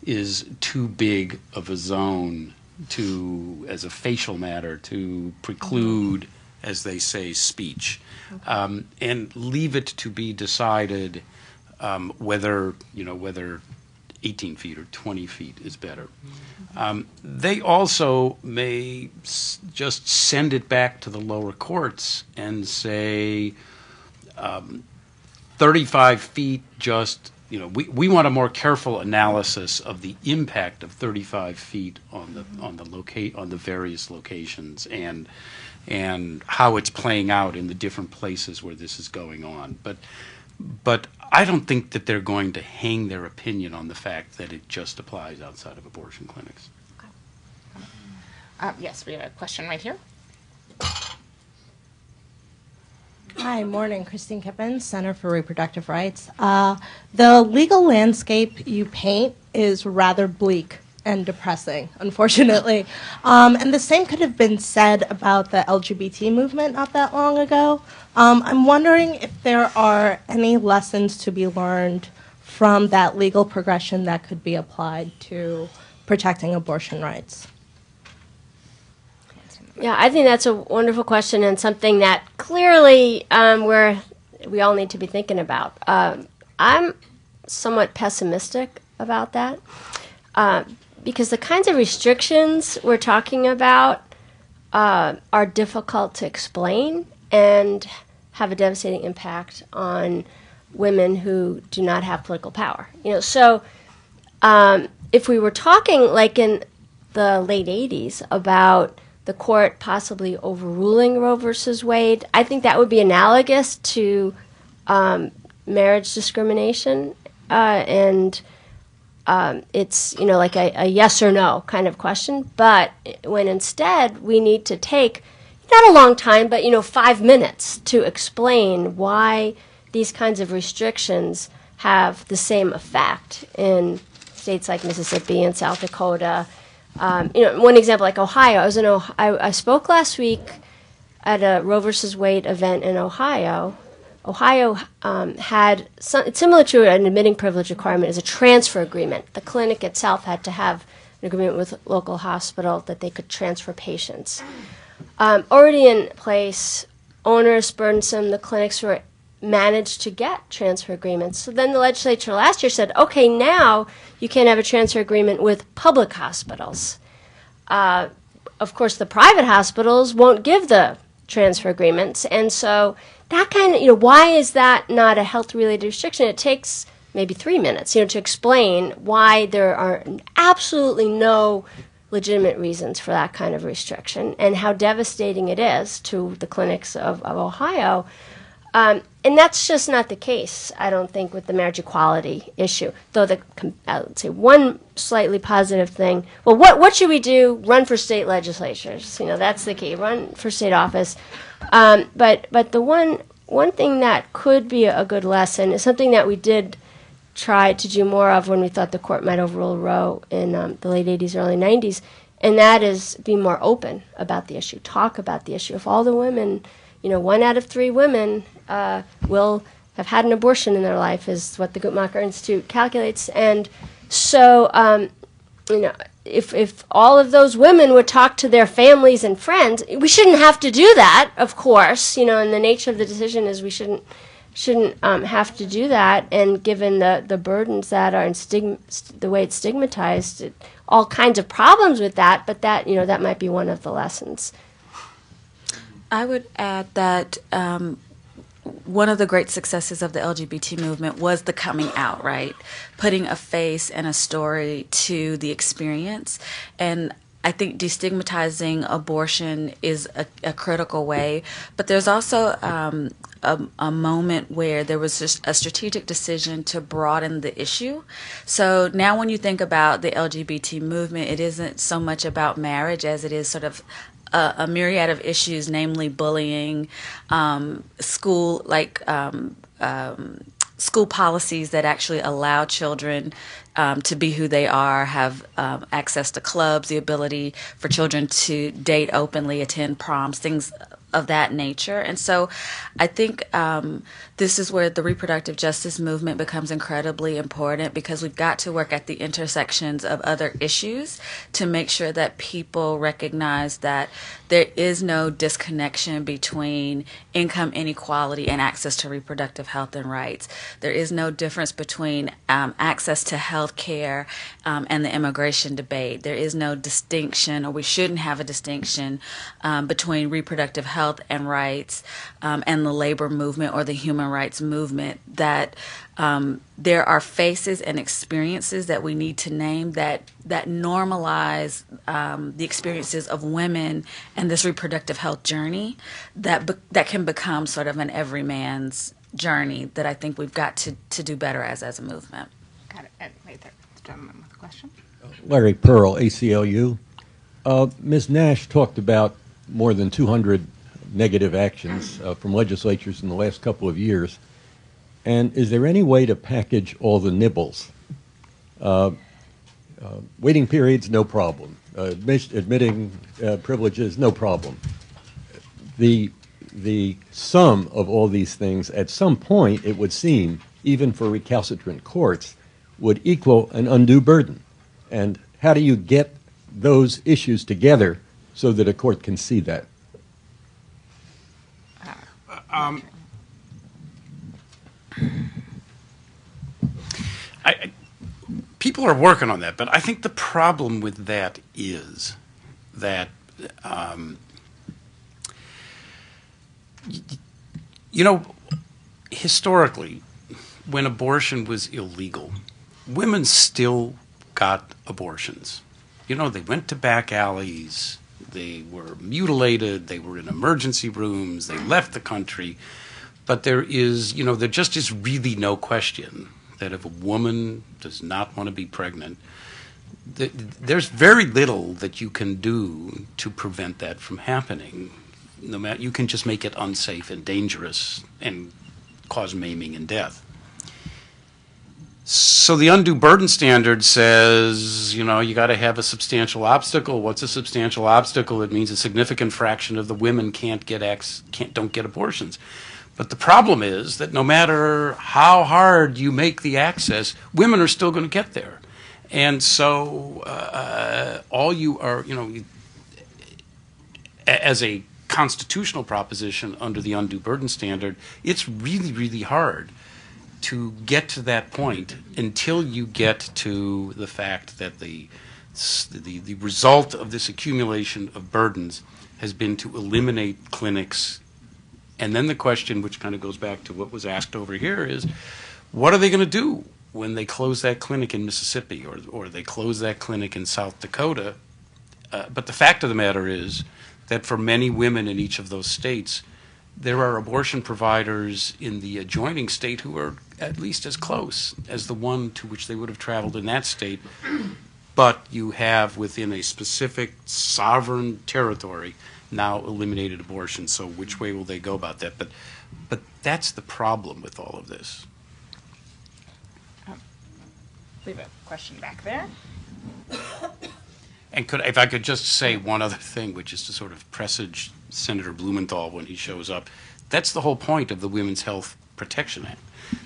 is too big of a zone as a facial matter, to preclude, as they say, speech, and leave it to be decided whether 18 feet or 20 feet is better. They also may just send it back to the lower courts and say 35 feet just, we want a more careful analysis of the impact of 35 feet on the various locations and how it's playing out in the different places where this is going on. But I don't think that they're going to hang their opinion on the fact that it just applies outside of abortion clinics. Yes, we have a question right here. Hi, morning. Christine Kippen, Center for Reproductive Rights. The legal landscape you paint is rather bleak and depressing, unfortunately. And the same could have been said about the LGBT movement not that long ago. I'm wondering if there are any lessons to be learned from that legal progression that could be applied to protecting abortion rights. Yeah, I think that's a wonderful question and something that clearly we all need to be thinking about. I'm somewhat pessimistic about that because the kinds of restrictions we're talking about are difficult to explain and have a devastating impact on women who do not have political power. So if we were talking like in the late 80s about the court possibly overruling Roe versus Wade, I think that would be analogous to marriage discrimination, and it's like a yes or no kind of question. But when instead we need to take not a long time, but 5 minutes to explain why these kinds of restrictions have the same effect in states like Mississippi and South Dakota. One example, like Ohio. I spoke last week at a Roe versus Wade event in Ohio. Ohio had it's similar to an admitting privilege requirement as a transfer agreement. The clinic itself had to have an agreement with a local hospital that they could transfer patients. Already in place, onerous, burdensome, the clinics were managed to get transfer agreements. So then the legislature last year said, okay, now you can have a transfer agreement with public hospitals. Of course, the private hospitals won't give the transfer agreements. And so that kind of, why is that not a health-related restriction? It takes maybe 3 minutes, to explain why there are absolutely no legitimate reasons for that kind of restriction and how devastating it is to the clinics of Ohio. And that's just not the case, I don't think, with the marriage equality issue. Though let's say one slightly positive thing. Well, what should we do? Run for state legislatures. That's the key. Run for state office. But the one thing that could be a good lesson is something that we did try to do more of when we thought the court might overrule Roe in the late 80s, early 90s, and that is be more open about the issue. Talk about the issue. If all the women, 1 out of 3 women will have had an abortion in their life, is what the Guttmacher Institute calculates. And so, if all of those women would talk to their families and friends, we shouldn't have to do that, of course. And the nature of the decision is we shouldn't have to do that. And given the burdens that are in the way it's stigmatized, all kinds of problems with that. But that that might be one of the lessons. I would add that one of the great successes of the LGBT movement was the coming out, right? Putting a face and a story to the experience. And I think destigmatizing abortion is a critical way, but there's also a moment where there was just a strategic decision to broaden the issue. So now when you think about the LGBT movement, it isn't so much about marriage as it is sort of a myriad of issues, namely bullying, school policies that actually allow children to be who they are, have access to clubs, the ability for children to date openly, attend proms, things of that nature. And so I think this is where the reproductive justice movement becomes incredibly important, because we've got to work at the intersections of other issues to make sure that people recognize that there is no disconnection between income inequality and access to reproductive health and rights. There is no difference between access to health care and the immigration debate. There is no distinction, or we shouldn't have a distinction, between reproductive health and rights and the labor movement or the human rights movement. That there are faces and experiences that we need to name that normalize the experiences of women and this reproductive health journey that can become sort of an everyman's journey that I think we've got to do better as a movement. Got it. Right there. The gentleman with the question. Larry Pearl, ACLU. Ms. Nash talked about more than 200 negative actions from legislatures in the last couple of years. And is there any way to package all the nibbles? Waiting periods, no problem. Admitting privileges, no problem. The sum of all these things, at some point, it would seem, even for recalcitrant courts, would equal an undue burden. And how do you get those issues together so that a court can see that? People are working on that, but I think the problem with that is that, historically, when abortion was illegal, women still got abortions. They went to back alleys, they were mutilated, they were in emergency rooms, they left the country. But there just is really no question that if a woman does not want to be pregnant, there's very little that you can do to prevent that from happening. You can just make it unsafe and dangerous and cause maiming and death. So the undue burden standard says, you got to have a substantial obstacle. What's a substantial obstacle? It means a significant fraction of the women don't get abortions. But the problem is that no matter how hard you make the access, women are still going to get there. And so all you are, as a constitutional proposition under the undue burden standard, it's really, really hard to get to that point until you get to the fact that the result of this accumulation of burdens has been to eliminate clinics. And then the question, which kind of goes back to what was asked over here, is what are they going to do when they close that clinic in Mississippi or they close that clinic in South Dakota? But the fact of the matter is that for many women in each of those states, there are abortion providers in the adjoining state who are at least as close as the one to which they would have traveled in that state. But you have, within a specific sovereign territory, now eliminated abortion. So which way will they go about that? But that's the problem with all of this. We have a question back there. And if I could just say one other thing, which is to sort of presage Senator Blumenthal when he shows up. That's the whole point of the Women's Health Protection Act.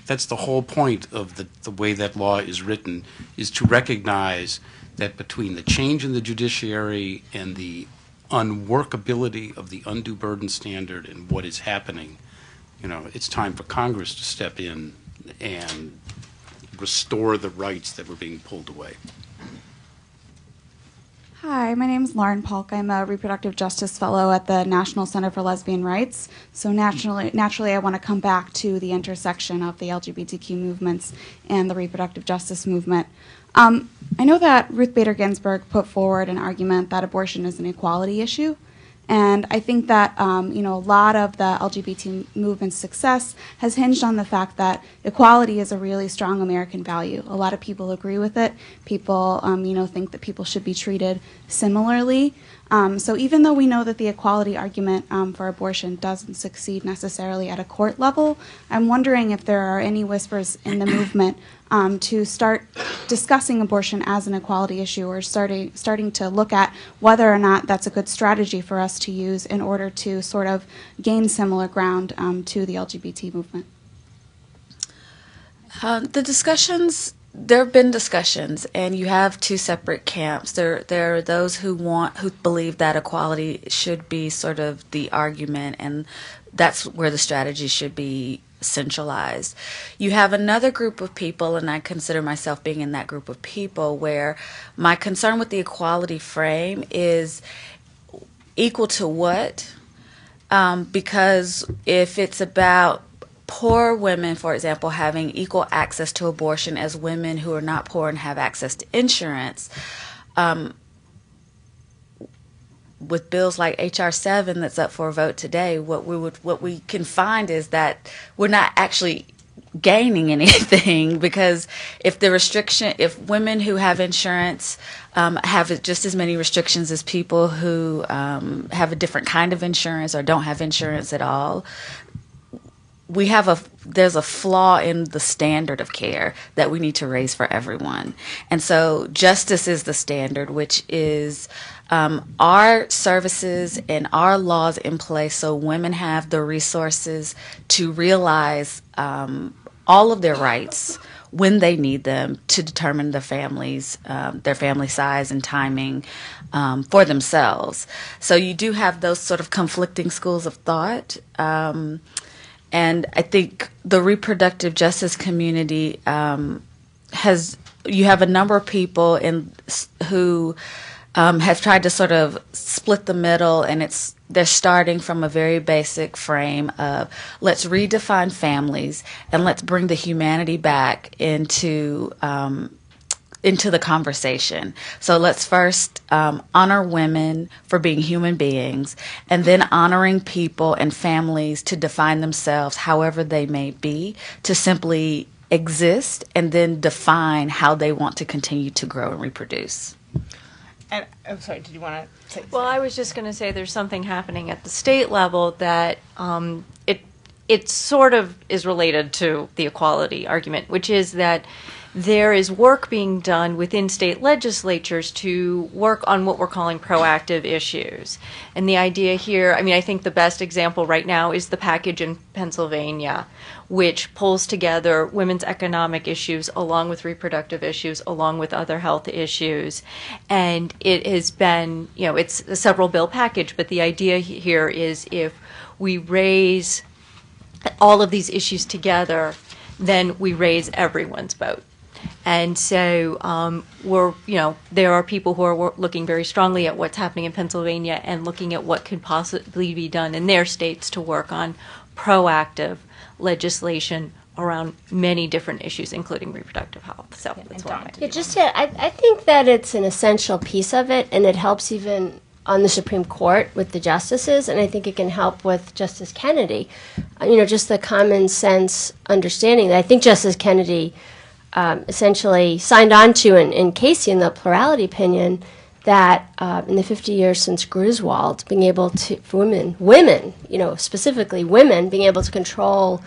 That's the whole point of the way that law is written, is to recognize that between the change in the judiciary and the unworkability of the undue burden standard and what is happening, it's time for Congress to step in and restore the rights that were being pulled away. Hi, my name is Lauren Polk. I'm a reproductive justice fellow at the National Center for Lesbian Rights. So naturally, I want to come back to the intersection of the LGBTQ movements and the reproductive justice movement. I know that Ruth Bader Ginsburg put forward an argument that abortion is an equality issue. And I think that a lot of the LGBT movement's success has hinged on the fact that equality is a really strong American value. A lot of people agree with it. People, think that people should be treated similarly. So even though we know that the equality argument for abortion doesn't succeed necessarily at a court level, I'm wondering if there are any whispers in the movement to start discussing abortion as an equality issue, or starting to look at whether or not that's a good strategy for us to use in order to sort of gain similar ground to the LGBT movement. There have been discussions, and you have two separate camps. There are those who believe that equality should be sort of the argument, and that's where the strategy should be centralized. You have another group of people, and I consider myself being in that group of people, where my concern with the equality frame is equal to what? Because if it's about poor women, for example, having equal access to abortion as women who are not poor and have access to insurance, with bills like H.R. 7 that's up for a vote today, what we can find is that we're not actually gaining anything, because if women who have insurance have just as many restrictions as people who have a different kind of insurance or don't have insurance at all, there's a flaw in the standard of care that we need to raise for everyone. And so justice is the standard, which is our services and our laws in place so women have the resources to realize all of their rights when they need them to determine their family size and timing for themselves. So you do have those sort of conflicting schools of thought. And I think the reproductive justice community you have a number of people who have tried to sort of split the middle, and they're starting from a very basic frame of let's redefine families and let's bring the humanity back into the conversation. So let's first honor women for being human beings, and then honoring people and families to define themselves however they may be, to simply exist and then define how they want to continue to grow and reproduce. And I'm sorry, did you want to say? Well, I was just going to say there's something happening at the state level that it sort of is related to the equality argument, which is that there is work being done within state legislatures to work on what we're calling proactive issues. And the idea here, I think the best example right now is the package in Pennsylvania, which pulls together women's economic issues along with reproductive issues, along with other health issues. And it has been, it's a several bill package, but the idea here is if we raise all of these issues together, then we raise everyone's vote. And so there are people who are looking very strongly at what's happening in Pennsylvania and looking at what could possibly be done in their states to work on proactive legislation around many different issues, including reproductive health. So that's one idea. I think that it's an essential piece of it, and it helps even on the Supreme Court with the justices, and I think it can help with Justice Kennedy. Just the common sense understanding that I think Justice Kennedy essentially signed on to in Casey in the plurality opinion that in the 50 years since Griswold, being able to, for women, specifically women, being able to control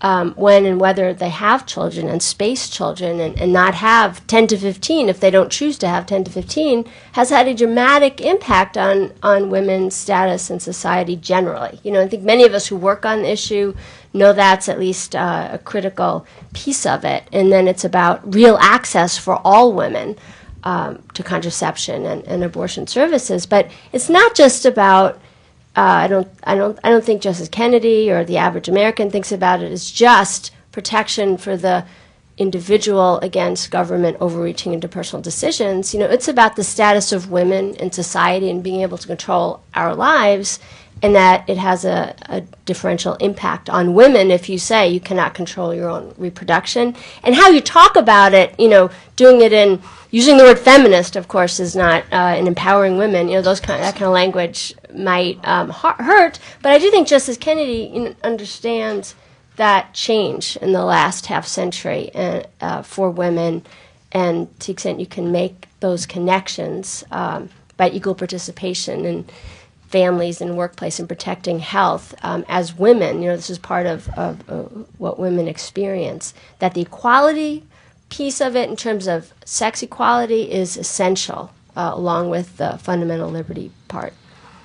when and whether they have children and space children and not have 10 to 15 if they don't choose to have 10 to 15 has had a dramatic impact on women's status in society generally. I think many of us who work on the issue know that's at least a critical piece of it. And then it's about real access for all women to contraception and abortion services. But it's not just about I don't think Justice Kennedy or the average American thinks about it as just protection for the individual against government overreaching into personal decisions. It's about the status of women in society and being able to control our lives, and that it has a differential impact on women if you say you cannot control your own reproduction. And how you talk about it, doing it in, using the word feminist, of course, is not in empowering women. That kind of language might hurt, but I do think Justice Kennedy understands that change in the last half century for women, and to the extent you can make those connections by equal participation in families and workplace and protecting health as women, this is part of what women experience, that the equality piece of it in terms of sex equality is essential, along with the fundamental liberty part.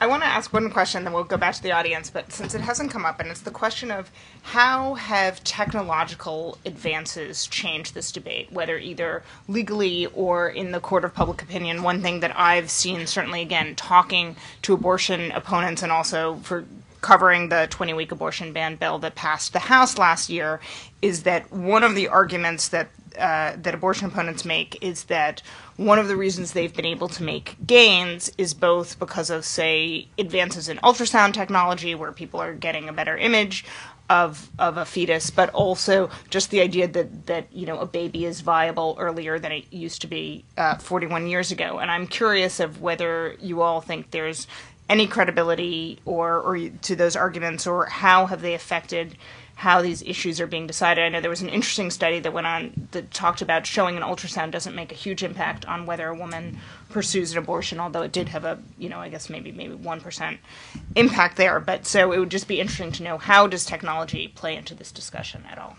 I want to ask one question, then we'll go back to the audience, but since it hasn't come up, and it's the question of how have technological advances changed this debate, whether either legally or in the court of public opinion. One thing that I've seen, certainly, again, talking to abortion opponents and also for covering the 20-week abortion ban bill that passed the House last year, is that one of the arguments that abortion opponents make is that one of the reasons they've been able to make gains is both because of, say, advances in ultrasound technology, where people are getting a better image of a fetus, but also just the idea that a baby is viable earlier than it used to be 41 years ago. And I'm curious of whether you all think there's any credibility or to those arguments, or how have they affected how these issues are being decided. I know there was an interesting study that went on that talked about showing an ultrasound doesn't make a huge impact on whether a woman pursues an abortion, although it did have a, I guess maybe 1% impact there. But so it would just be interesting to know, how does technology play into this discussion at all?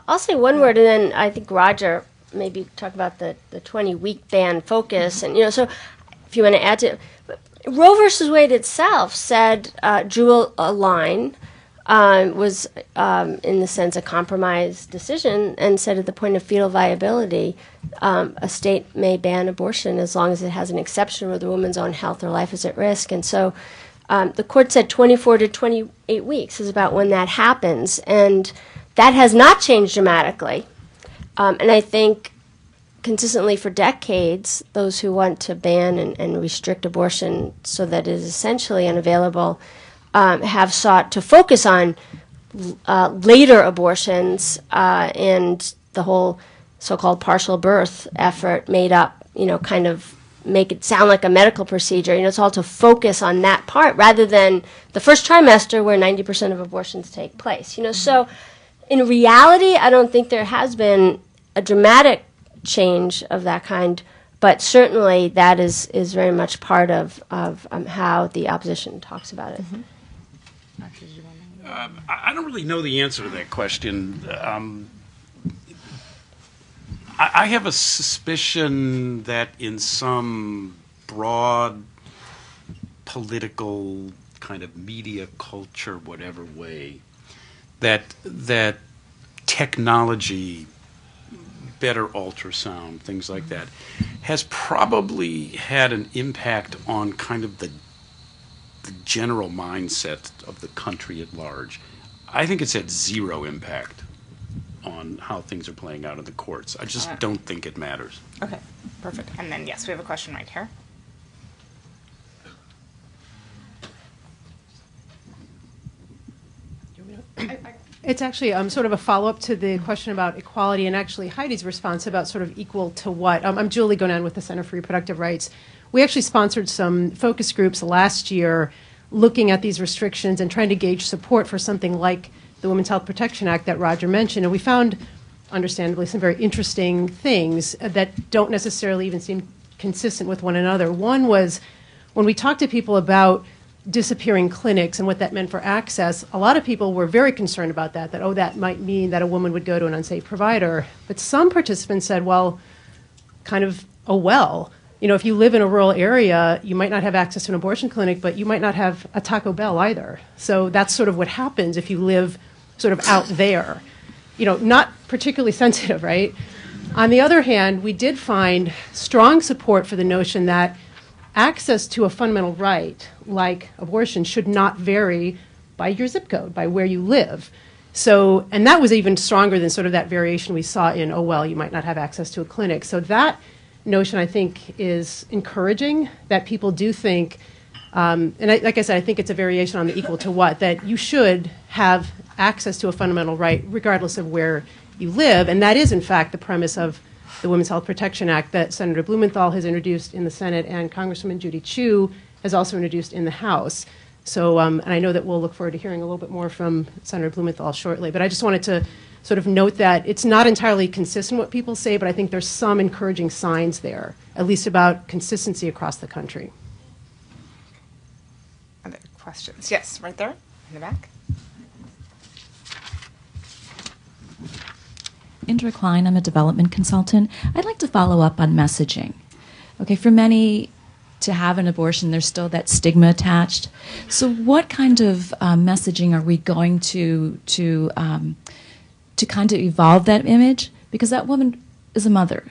I'll say one word, and then I think Roger maybe talk about the 20-week ban focus. And, so if you want to add to it, Roe versus Wade itself said, drew a line, was in the sense a compromise decision, and said at the point of fetal viability, a state may ban abortion as long as it has an exception where the woman's own health or life is at risk. And so the court said 24 to 28 weeks is about when that happens, and that has not changed dramatically. And I think consistently for decades, those who want to ban and restrict abortion so that it is essentially unavailable have sought to focus on later abortions, and the whole so-called partial birth effort made up, kind of make it sound like a medical procedure. It's all to focus on that part rather than the first trimester where 90% of abortions take place. So in reality, I don't think there has been a dramatic change of that kind, but certainly that is very much part of how the opposition talks about it. Mm-hmm. I don't really know the answer to that question. I have a suspicion that in some broad political kind of media culture, whatever way, that technology, better ultrasound, things like that, has probably had an impact on kind of the general mindset of the country at large. I think it's had zero impact on how things are playing out in the courts. I just don't think it matters. Okay, perfect. And then, yes, we have a question right here. It's actually sort of a follow-up to the question about equality, and actually Heidi's response about sort of equal to what. I'm Julie Gonan with the Center for Reproductive Rights. We actually sponsored some focus groups last year looking at these restrictions and trying to gauge support for something like the Women's Health Protection Act that Roger mentioned. And we found, understandably, some very interesting things that don't necessarily even seem consistent with one another. One was when we talked to people about disappearing clinics and what that meant for access, a lot of people were very concerned about that, that might mean that a woman would go to an unsafe provider. But some participants said, well, if you live in a rural area, you might not have access to an abortion clinic, but you might not have a Taco Bell either. So that's sort of what happens if you live sort of out there. Not particularly sensitive, right? On the other hand, we did find strong support for the notion that access to a fundamental right, like abortion, should not vary by your zip code, by where you live. So, and that was even stronger than sort of that variation we saw in, oh, well, you might not have access to a clinic. So that notion, I think, is encouraging, that people do think, like I said, I think it's a variation on the equal to what, that you should have access to a fundamental right regardless of where you live. And that is, in fact, the premise of the Women's Health Protection Act that Senator Blumenthal has introduced in the Senate and Congresswoman Judy Chu has also introduced in the House. So, and I know that we'll look forward to hearing a little bit more from Senator Blumenthal shortly, but I just wanted to sort of note that it's not entirely consistent what people say, but I think there's some encouraging signs there, at least about consistency across the country. Other questions? Yes, right there in the back. Indra Klein, I'm a development consultant. I'd like to follow up on messaging. Okay, for many, to have an abortion, there's still that stigma attached. So what kind of messaging are we going to kind of evolve that image? Because that woman is a mother.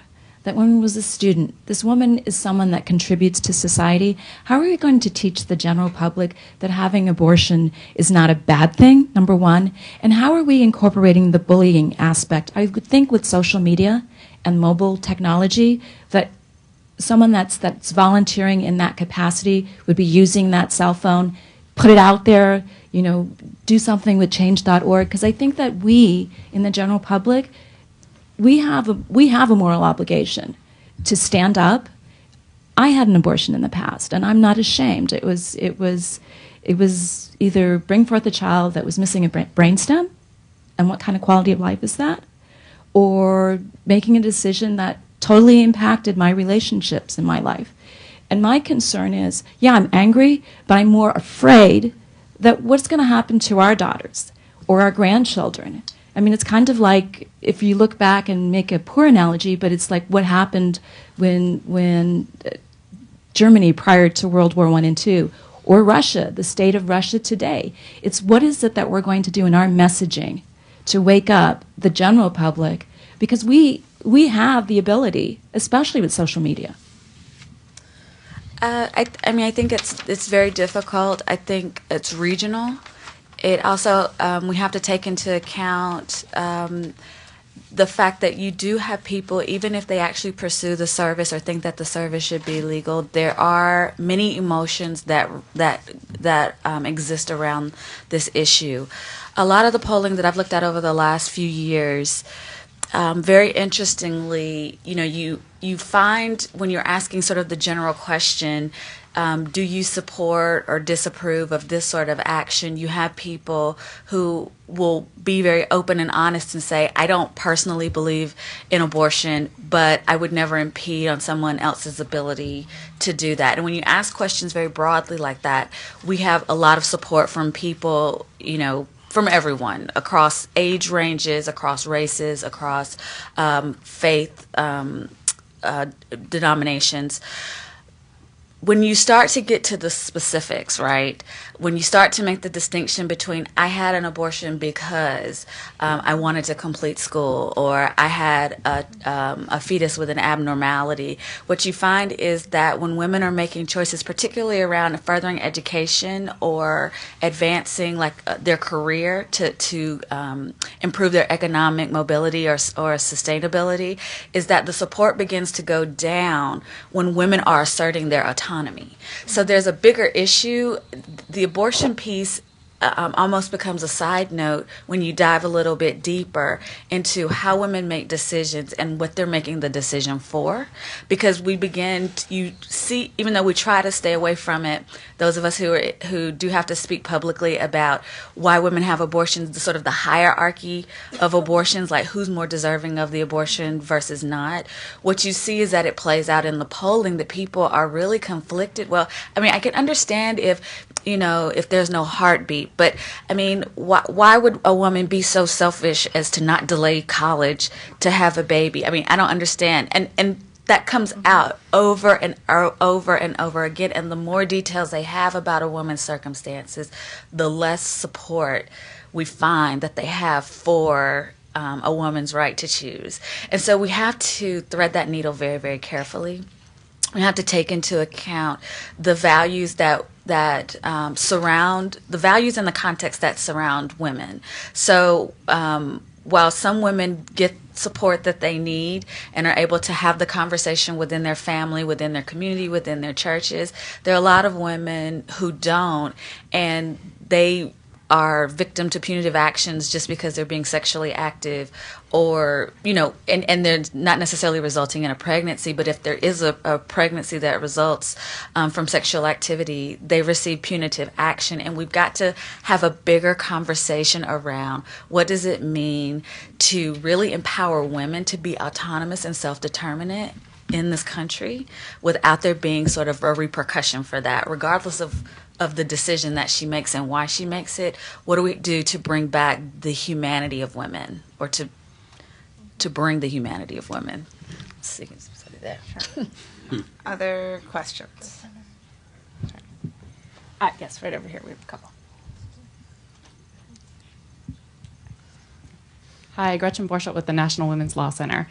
That woman was a student. This woman is someone that contributes to society. How are we going to teach the general public that having abortion is not a bad thing, number one? And how are we incorporating the bullying aspect? I would think with social media and mobile technology that someone that's volunteering in that capacity would be using that cell phone, put it out there, you know, do something with change.org. Because I think that we, in the general public, we have a moral obligation to stand up. I had an abortion in the past, and I'm not ashamed. It was either bring forth a child that was missing a brainstem, and what kind of quality of life is that, or making a decision that totally impacted my relationships in my life. And my concern is, yeah, I'm angry, but I'm more afraid that what's going to happen to our daughters or our grandchildren. I mean, it's kind of like, if you look back and make a poor analogy, but it's like what happened when Germany prior to World War I and II, or Russia, the state of Russia today. It's what is it that we're going to do in our messaging to wake up the general public, because we have the ability, especially with social media. I mean, I think it's very difficult. I think it's regional. It also, we have to take into account the fact that you do have people, even if they actually pursue the service or think that the service should be legal, there are many emotions that exist around this issue. A lot of the polling that I've looked at over the last few years, very interestingly, you know, you find when you're asking sort of the general question, do you support or disapprove of this sort of action? You have people who will be very open and honest and say, I don't personally believe in abortion, but I would never impede on someone else's ability to do that. And when you ask questions very broadly like that, we have a lot of support from people, you know, from everyone, across age ranges, across races, across faith denominations. When you start to get to the specifics, right, when you start to make the distinction between I had an abortion because I wanted to complete school, or I had a fetus with an abnormality, what you find is that when women are making choices, particularly around furthering education or advancing like their career to improve their economic mobility or sustainability, is that the support begins to go down when women are asserting their autonomy. So there's a bigger issue. The abortion piece almost becomes a side note when you dive a little bit deeper into how women make decisions and what they're making the decision for, because we begin to, you see, even though we try to stay away from it, those of us who do have to speak publicly about why women have abortions, the sort of the hierarchy of abortions, like who's more deserving of the abortion versus not, what you see is that it plays out in the polling that people are really conflicted. Well, I mean, I can understand if, you know, if there's no heartbeat, but I mean, why would a woman be so selfish as to not delay college to have a baby? I mean, I don't understand. And that comes out over and over and over again. And the more details they have about a woman's circumstances, the less support we find that they have for a woman's right to choose. And so we have to thread that needle very, very carefully. we have to take into account the values that surround the values and the context that surround women. So while some women get support that they need and are able to have the conversation within their family, within their community, within their churches, there are a lot of women who don't, and they are victim to punitive actions just because they're being sexually active, or, and they're not necessarily resulting in a pregnancy, but if there is a pregnancy that results from sexual activity, they receive punitive action. And we've got to have a bigger conversation around what does it mean to really empower women to be autonomous and self-determinate in this country without there being sort of a repercussion for that, regardless of the decision that she makes and why she makes it. What do we do to bring back the humanity of women, or to bring the humanity of women? Let's see, there. Other questions? Yes, right over here. We have a couple. Hi, Gretchen Borschelt with the National Women's Law Center.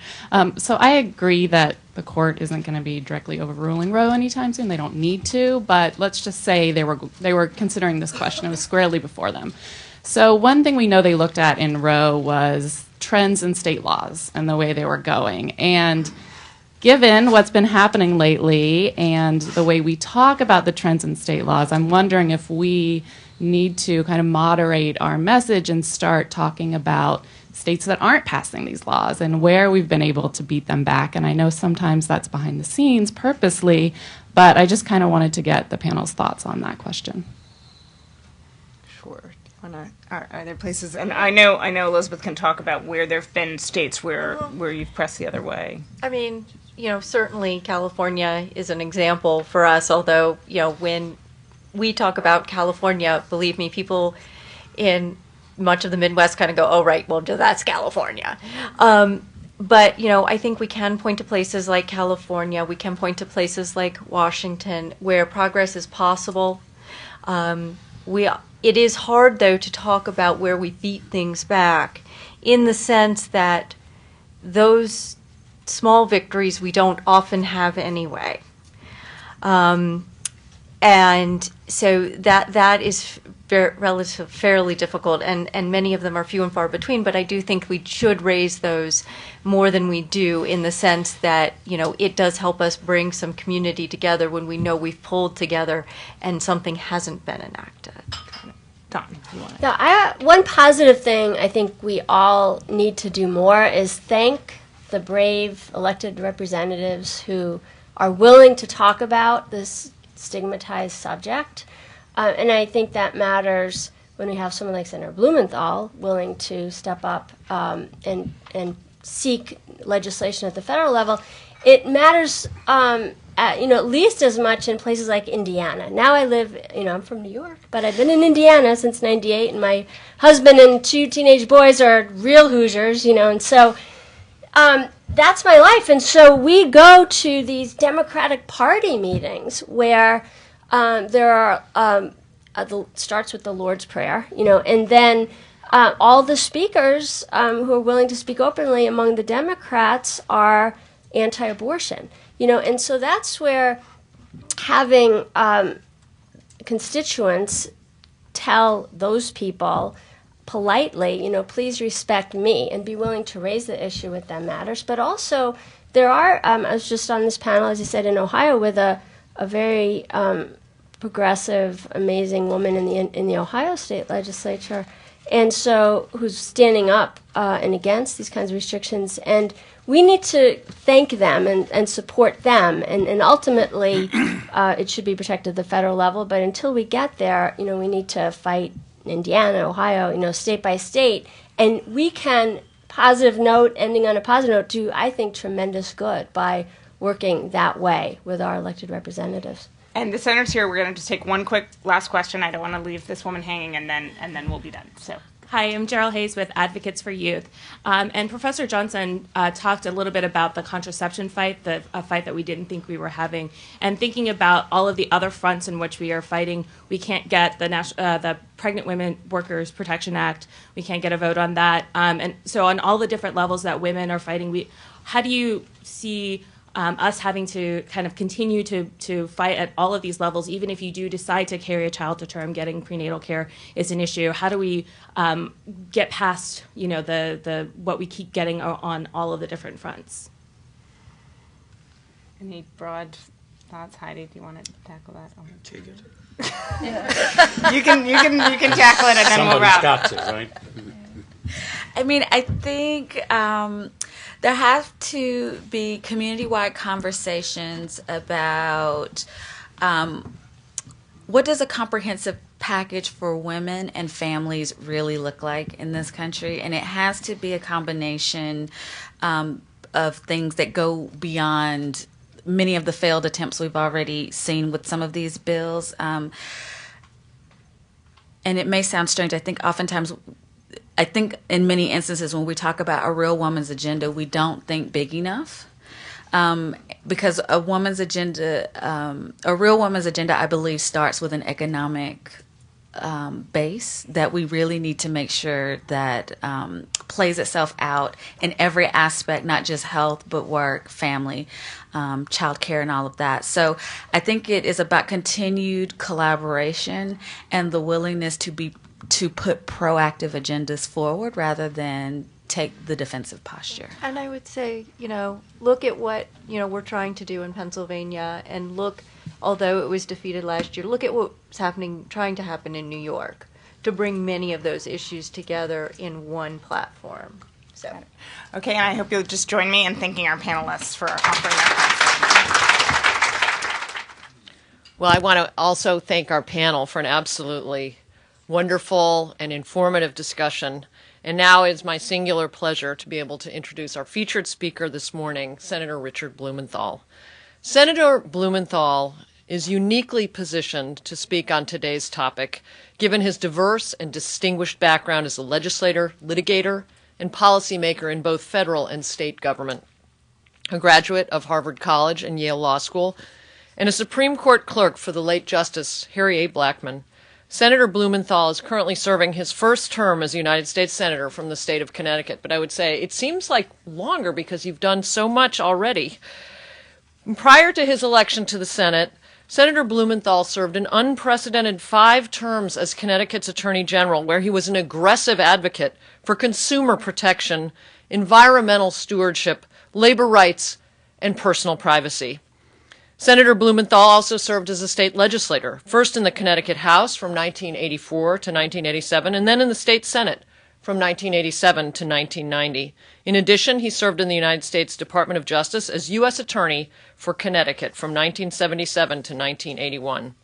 So I agree that the court isn't going to be directly overruling Roe anytime soon. They don't need to, but let's just say they were considering this question. It was squarely before them. So one thing we know they looked at in Roe was trends in state laws and the way they were going. And given what's been happening lately and the way we talk about the trends in state laws, I'm wondering if we need to kind of moderate our message and start talking about states that aren't passing these laws and where we've been able to beat them back. And I know sometimes that's behind the scenes purposely, but I just kind of wanted to get the panel's thoughts on that question. Sure. Are there places, and I know Elizabeth can talk about where there have been states where you've pressed the other way. I mean, certainly California is an example for us, although, when we talk about California, believe me, people in much of the Midwest kind of go, oh, right, well, that's California. But, I think we can point to places like California. We can point to places like Washington where progress is possible. It is hard, though, to talk about where we beat things back in the sense that those small victories we don't often have anyway. And so that is fairly difficult, and many of them are few and far between, but I do think we should raise those more than we do, in the sense that, it does help us bring some community together when we know we've pulled together and something hasn't been enacted. Don, you want to? Yeah, one positive thing I think we all need to do more is thank the brave elected representatives who are willing to talk about this stigmatized subject. And I think that matters when we have someone like Senator Blumenthal willing to step up and seek legislation at the federal level. It matters, at least as much in places like Indiana. Now I live, I'm from New York, but I've been in Indiana since '98, and my husband and 2 teenage boys are real Hoosiers, and so that's my life. And so we go to these Democratic Party meetings where there are, starts with the Lord's Prayer, and then all the speakers who are willing to speak openly among the Democrats are anti-abortion, and so that's where having constituents tell those people politely, please respect me, and be willing to raise the issue with them matters. But also there are, I was just on this panel, as you said, in Ohio with a very progressive, amazing woman in the Ohio state legislature, and so who's standing up and against these kinds of restrictions. And we need to thank them and support them, and ultimately it should be protected at the federal level. But until we get there, we need to fight Indiana, Ohio, state by state, and we can, ending on a positive note, do, I think, tremendous good by working that way with our elected representatives. And the senator's here. We're going to just take one quick last question. I don't want to leave this woman hanging, and then we'll be done. So. Hi, I'm Gerald Hayes with Advocates for Youth. And Professor Johnsen talked a little bit about the contraception fight, a fight that we didn't think we were having, and thinking about all of the other fronts in which we are fighting. We can't get the Pregnant Women Workers Protection Act. We can't get a vote on that. And so on all the different levels that women are fighting, how do you see us having to kind of continue to fight at all of these levels, even if you do decide to carry a child to term, getting prenatal care is an issue. How do we get past, the what we keep getting on all of the different fronts? Any broad thoughts, Heidi? Do you want to tackle that? Take it. You can tackle it, and then we'll wrap. Somebody's got to, right? I mean, I think there have to be community-wide conversations about what does a comprehensive package for women and families really look like in this country, and it has to be a combination of things that go beyond many of the failed attempts we've already seen with some of these bills. And it may sound strange. I think in many instances when we talk about a real woman's agenda, we don't think big enough. Because a real woman's agenda, I believe, starts with an economic base that we really need to make sure that plays itself out in every aspect, not just health, but work, family, childcare, and all of that. So I think it is about continued collaboration and the willingness to put proactive agendas forward rather than take the defensive posture. And I would say, look at what, we're trying to do in Pennsylvania, and look, although it was defeated last year, look at what's trying to happen in New York to bring many of those issues together in one platform. So. Okay, and I hope you'll just join me in thanking our panelists for offering their time. Well, I want to also thank our panel for an absolutely wonderful and informative discussion. And now it's my singular pleasure to be able to introduce our featured speaker this morning, Senator Richard Blumenthal. Senator Blumenthal is uniquely positioned to speak on today's topic, given his diverse and distinguished background as a legislator, litigator, and policymaker in both federal and state government. A graduate of Harvard College and Yale Law School, and a Supreme Court clerk for the late Justice Harry A. Blackmun, Senator Blumenthal is currently serving his first term as a United States Senator from the state of Connecticut. But I would say it seems like longer because you've done so much already. Prior to his election to the Senate, Senator Blumenthal served an unprecedented 5 terms as Connecticut's Attorney General, where he was an aggressive advocate for consumer protection, environmental stewardship, labor rights, and personal privacy. Senator Blumenthal also served as a state legislator, first in the Connecticut House from 1984 to 1987, and then in the state Senate from 1987 to 1990. In addition, he served in the United States Department of Justice as U.S. Attorney for Connecticut from 1977 to 1981.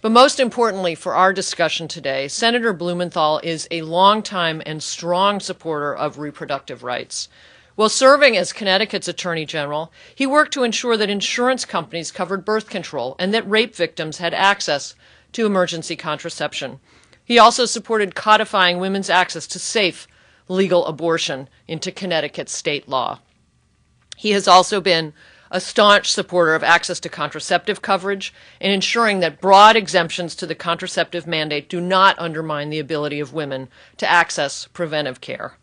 But most importantly for our discussion today, Senator Blumenthal is a longtime and strong supporter of reproductive rights. While serving as Connecticut's Attorney General, he worked to ensure that insurance companies covered birth control and that rape victims had access to emergency contraception. He also supported codifying women's access to safe, legal abortion into Connecticut state law. He has also been a staunch supporter of access to contraceptive coverage and ensuring that broad exemptions to the contraceptive mandate do not undermine the ability of women to access preventive care.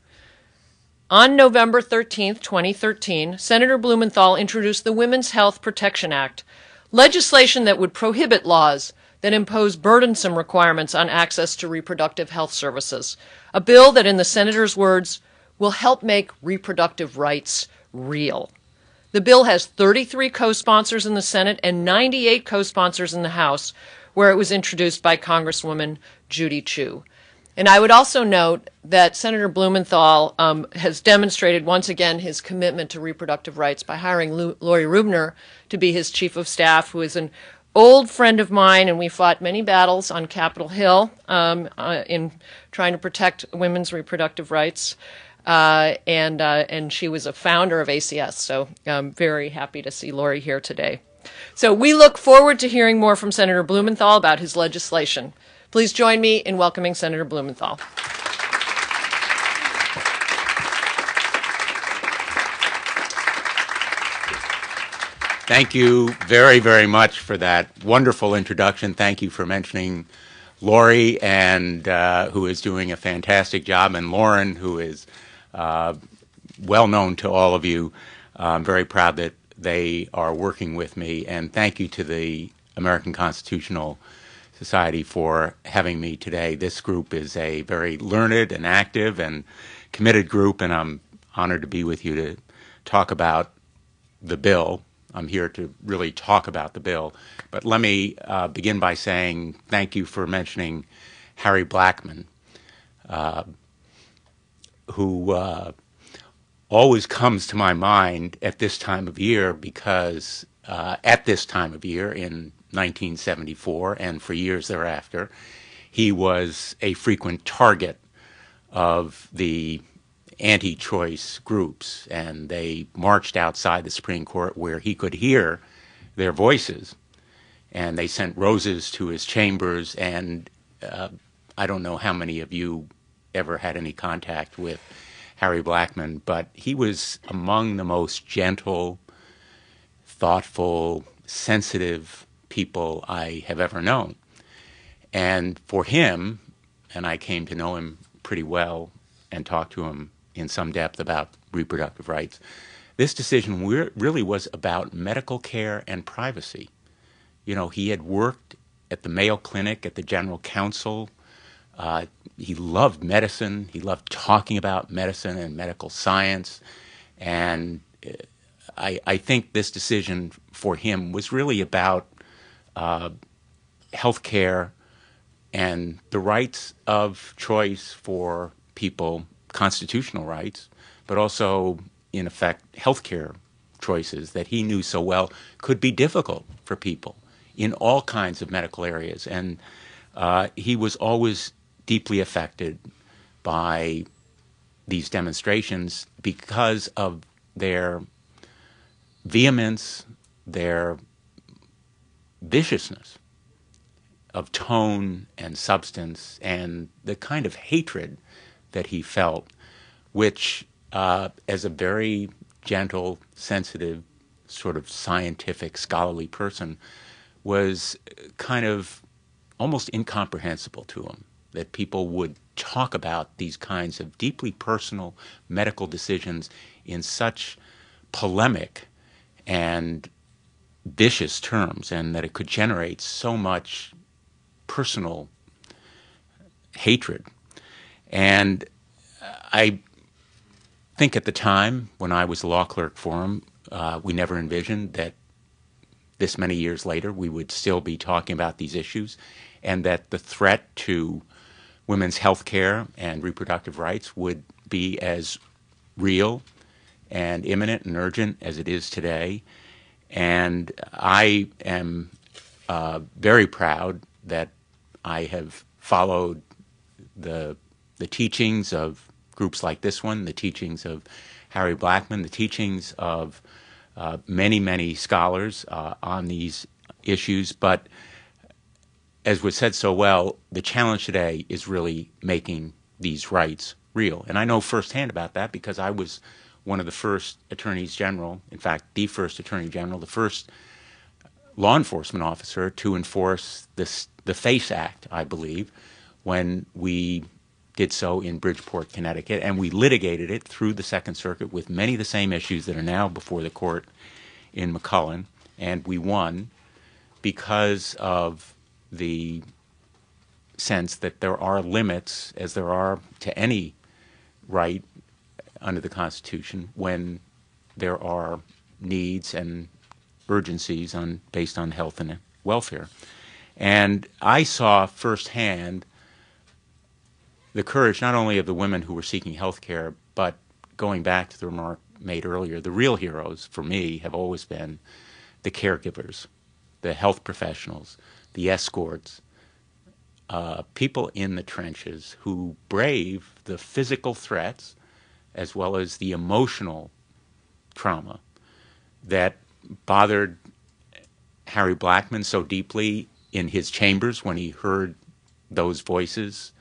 On November 13, 2013, Senator Blumenthal introduced the Women's Health Protection Act, legislation that would prohibit laws that impose burdensome requirements on access to reproductive health services, a bill that, in the senator's words, will help make reproductive rights real. The bill has 33 co-sponsors in the Senate and 98 co-sponsors in the House, where it was introduced by Congresswoman Judy Chu. And I would also note that Senator Blumenthal has demonstrated once again his commitment to reproductive rights by hiring Lori Rubner to be his chief of staff, who is an old friend of mine, and we fought many battles on Capitol Hill in trying to protect women's reproductive rights. And she was a founder of ACS, so I'm very happy to see Lori here today. So we look forward to hearing more from Senator Blumenthal about his legislation. Please join me in welcoming Senator Blumenthal. Thank you very, very much for that wonderful introduction. Thank you for mentioning Lori, and who is doing a fantastic job, and Lauren, who is well known to all of you. I'm very proud that they are working with me, and thank you to the American Constitutional Society for having me today. This group is a very learned and active and committed group, and I'm honored to be with you to talk about the bill. I'm here to really talk about the bill. But let me begin by saying thank you for mentioning Harry Blackman, who always comes to my mind at this time of year because at this time of year in 1974 and for years thereafter, he was a frequent target of the anti-choice groups, and they marched outside the Supreme Court where he could hear their voices, and they sent roses to his chambers, and I don't know how many of you ever had any contact with Harry Blackman, but he was among the most gentle, thoughtful, sensitive people I have ever known. And for him, and I came to know him pretty well and talked to him in some depth about reproductive rights, this decision really was about medical care and privacy. You know, he had worked at the Mayo Clinic, at the General Counsel. He loved medicine. He loved talking about medicine and medical science. And I think this decision for him was really about health care and the rights of choice for people, constitutional rights, but also, in effect, health care choices that he knew so well could be difficult for people in all kinds of medical areas. And he was always deeply affected by these demonstrations because of their vehemence, their viciousness of tone and substance, and the kind of hatred that he felt, which, as a very gentle, sensitive, sort of scientific, scholarly person, was kind of almost incomprehensible to him, that people would talk about these kinds of deeply personal medical decisions in such polemic and vicious terms, and that it could generate so much personal hatred. And I think at the time, when I was law clerk for him, we never envisioned that this many years later we would still be talking about these issues, and that the threat to women's health care and reproductive rights would be as real and imminent and urgent as it is today. And I am very proud that I have followed the teachings of groups like this one, the teachings of Harry Blackman, the teachings of many, many scholars on these issues. But as was said so well, the challenge today is really making these rights real. And I know firsthand about that because I was one of the first attorneys general, in fact, the first attorney general, the first law enforcement officer to enforce the FACE Act, I believe, when we did so in Bridgeport, Connecticut, and we litigated it through the Second Circuit with many of the same issues that are now before the court in McCullen, and we won because of the sense that there are limits, as there are to any right under the Constitution, when there are needs and urgencies based on health and welfare. And I saw firsthand the courage not only of the women who were seeking health care, but going back to the remark made earlier, the real heroes for me have always been the caregivers, the health professionals, the escorts, people in the trenches who brave the physical threats as well as the emotional trauma that bothered Harry Blackman so deeply in his chambers when he heard those voices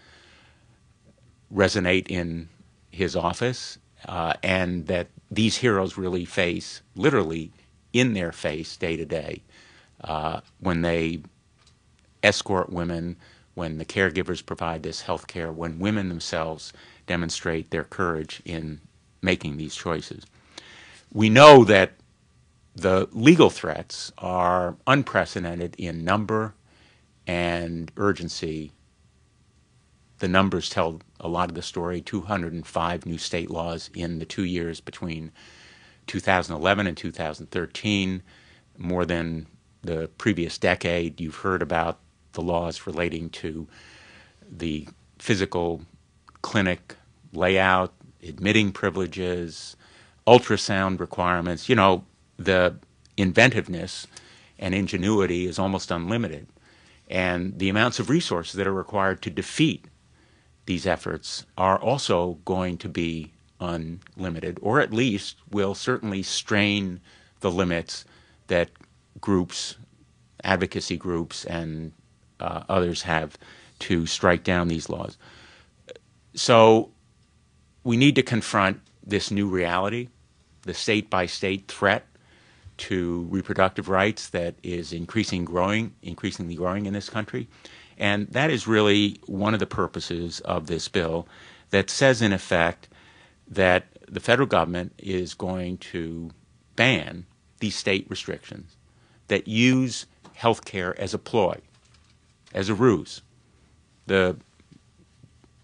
resonate in his office, and that these heroes really face, literally in their face day to day, when they escort women, when the caregivers provide this health care, when women themselves demonstrate their courage in making these choices. We know that the legal threats are unprecedented in number and urgency. The numbers tell a lot of the story. 205 new state laws in the 2 years between 2011 and 2013, more than the previous decade. You've heard about the laws relating to the physical clinic layout, admitting privileges, ultrasound requirements. You know, the inventiveness and ingenuity is almost unlimited. And the amounts of resources that are required to defeat these efforts are also going to be unlimited, or at least will certainly strain the limits that groups, advocacy groups, and others have to strike down these laws. So we need to confront this new reality, the state-by-state threat to reproductive rights that is increasingly growing in this country. And that is really one of the purposes of this bill, that says in effect that the federal government is going to ban these state restrictions that use health care as a ploy, as a ruse. The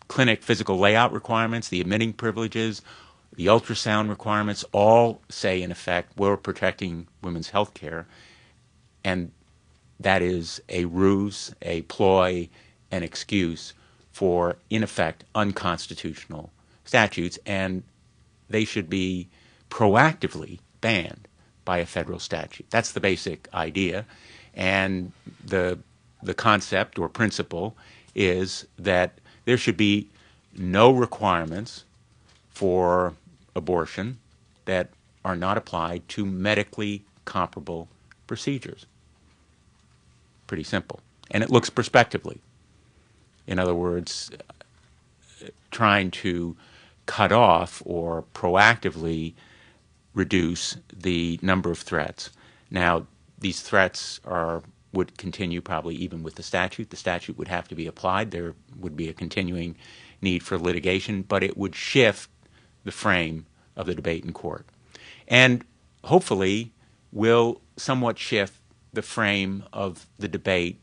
clinic physical layout requirements, the admitting privileges, the ultrasound requirements all say, in effect, we're protecting women's health care, and that is a ruse, a ploy, an excuse for, in effect, unconstitutional statutes, and they should be proactively banned by a federal statute. That's the basic idea, and the concept or principle is that there should be no requirements for abortion that are not applied to medically comparable procedures. Pretty simple. And it looks prospectively. In other words, trying to cut off or proactively reduce the number of threats. Now, these threats would continue probably even with the statute. The statute would have to be applied. There would be a continuing need for litigation, but it would shift the frame of the debate in court. And hopefully will somewhat shift the frame of the debate